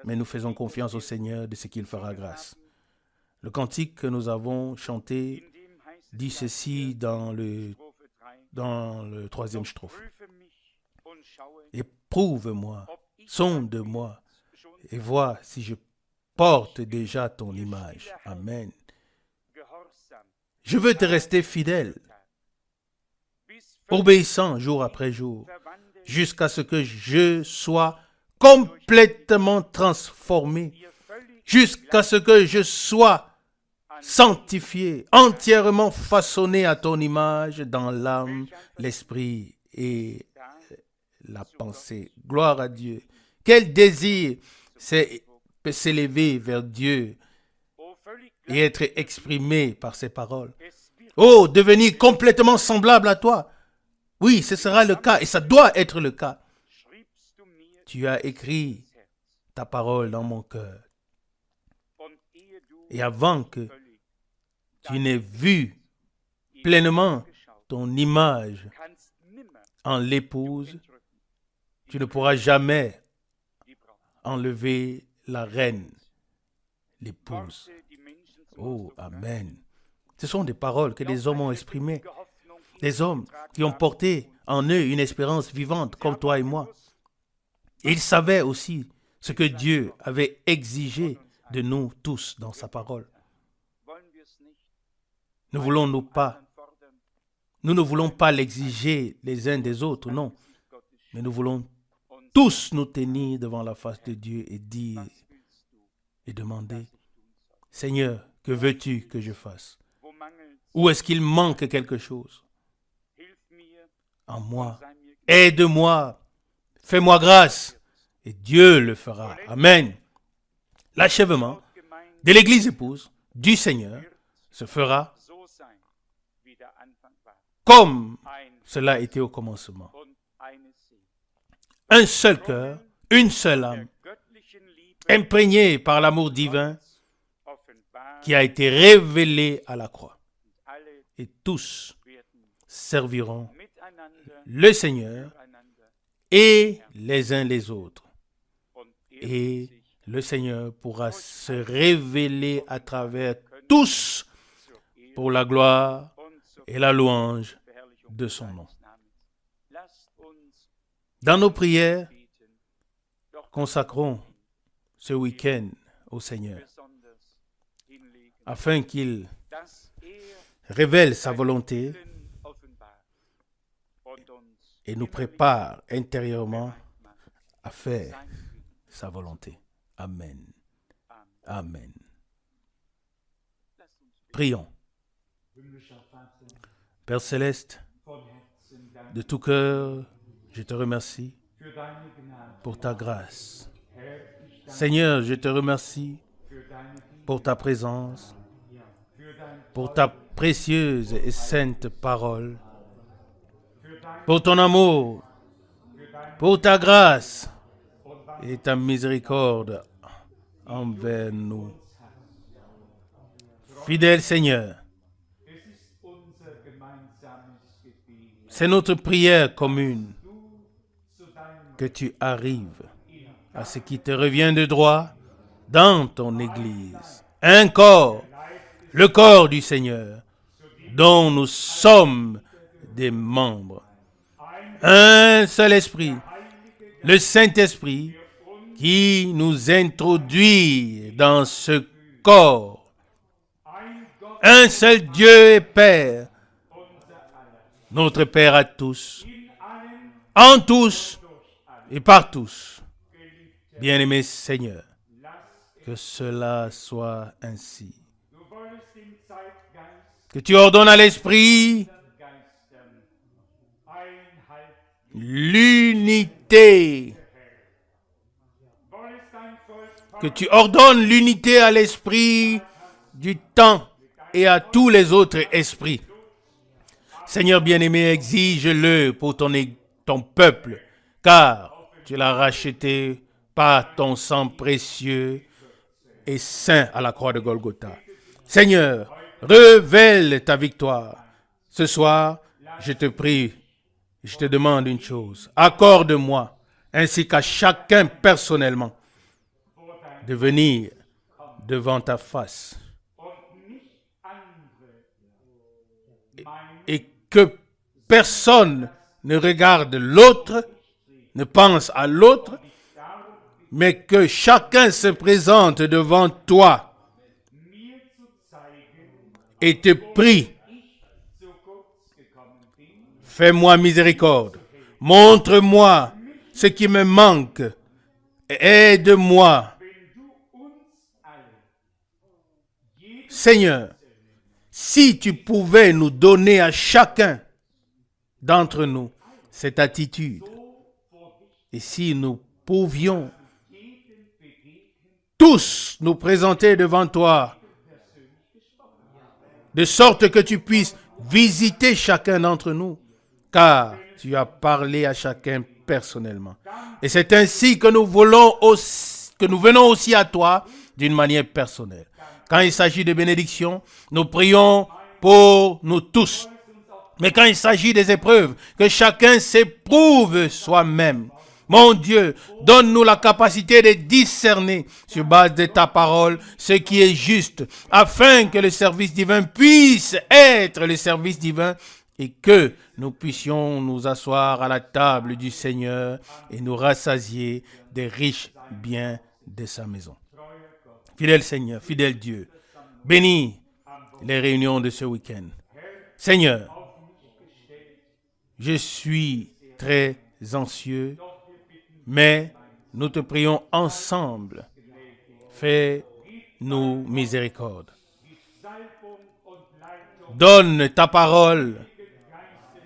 Speaker 1: Mais nous faisons confiance au Seigneur de ce qu'il fera grâce. Le cantique que nous avons chanté dit ceci dans le troisième strophe. Éprouve-moi, sonde-moi et vois si je porte déjà ton image. Amen. Je veux te rester fidèle, obéissant jour après jour, jusqu'à ce que je sois complètement transformé, jusqu'à ce que je sois sanctifié, entièrement façonné à ton image dans l'âme, l'esprit et la pensée. Gloire à Dieu. Quel désir peut s'élever vers Dieu et être exprimé par ses paroles. Oh, devenir complètement semblable à toi. Oui, ce sera le cas et ça doit être le cas. Tu as écrit ta parole dans mon cœur. Et avant que tu n'aies vu pleinement ton image en l'épouse, tu ne pourras jamais enlever la reine, l'épouse. Oh, amen. Ce sont des paroles que des hommes ont exprimées. Des hommes qui ont porté en eux une espérance vivante comme toi et moi. Et ils savaient aussi ce que Dieu avait exigé de nous tous dans sa parole. Nous ne voulons pas l'exiger les uns des autres, non. Mais nous voulons tous nous tenir devant la face de Dieu et dire et demander, Seigneur, que veux-tu que je fasse? Où est-ce qu'il manque quelque chose en moi? Aide-moi, fais-moi grâce et Dieu le fera. Amen. L'achèvement de l'Église épouse du Seigneur se fera comme cela était au commencement. Un seul cœur, une seule âme, imprégnée par l'amour divin qui a été révélé à la croix. Et tous serviront le Seigneur et les uns les autres et le Seigneur pourra se révéler à travers tous pour la gloire et la louange de son nom. Dans nos prières, consacrons ce week-end au Seigneur afin qu'il révèle sa volonté et nous prépare intérieurement à faire sa volonté. Amen. Amen. Prions. Père Céleste, de tout cœur, je te remercie pour ta grâce. Seigneur, je te remercie pour ta présence, pour ta précieuse et sainte parole, pour ton amour, pour ta grâce et ta miséricorde envers nous. Fidèle Seigneur, c'est notre prière commune que tu arrives à ce qui te revient de droit dans ton Église. Un corps, le corps du Seigneur, dont nous sommes des membres. Un seul esprit, le Saint-Esprit, qui nous introduit dans ce corps. Un seul Dieu et Père, notre Père à tous, en tous et par tous. Bien-aimé Seigneur, que cela soit ainsi. Que tu ordonnes à l'Esprit l'unité. Que tu ordonnes l'unité à l'Esprit du temps et à tous les autres esprits. Seigneur bien-aimé, exige-le pour ton peuple, car tu l'as racheté par ton sang précieux et saint à la croix de Golgotha. Seigneur, révèle ta victoire. Ce soir, je te prie, je te demande une chose. Accorde-moi, ainsi qu'à chacun personnellement, de venir devant ta face et que personne ne regarde l'autre, ne pense à l'autre, mais que chacun se présente devant toi et te prie. Fais-moi miséricorde. Montre-moi ce qui me manque. Aide-moi. Seigneur, si tu pouvais nous donner à chacun d'entre nous cette attitude, et si nous pouvions tous nous présenter devant toi, de sorte que tu puisses visiter chacun d'entre nous, car tu as parlé à chacun personnellement. Et c'est ainsi que nous venons aussi à toi d'une manière personnelle. Quand il s'agit de bénédiction, nous prions pour nous tous. Mais quand il s'agit des épreuves, que chacun s'éprouve soi-même. Mon Dieu, donne-nous la capacité de discerner sur base de ta parole ce qui est juste, afin que le service divin puisse être le service divin et que nous puissions nous asseoir à la table du Seigneur et nous rassasier des riches biens de sa maison. Fidèle Seigneur, fidèle Dieu, bénis les réunions de ce week-end. Seigneur, je suis très anxieux, mais nous te prions ensemble. Fais-nous miséricorde. Donne ta parole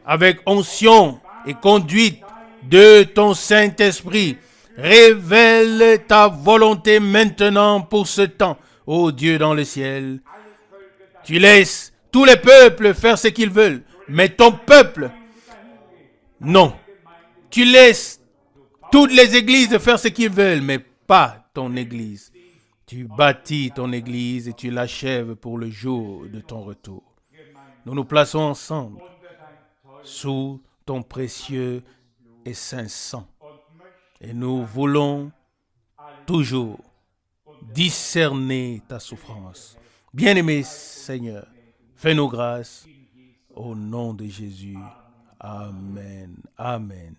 Speaker 1: avec onction et conduite de ton Saint-Esprit. Révèle ta volonté maintenant pour ce temps, ô Dieu dans le ciel. Tu laisses tous les peuples faire ce qu'ils veulent, mais ton peuple, non. Tu laisses toutes les églises faire ce qu'ils veulent, mais pas ton église. Tu bâtis ton église et tu l'achèves pour le jour de ton retour. Nous nous plaçons ensemble sous ton précieux et saint sang. Et nous voulons toujours discerner ta souffrance. Bien-aimé Seigneur, fais-nous grâce au nom de Jésus. Amen. Amen.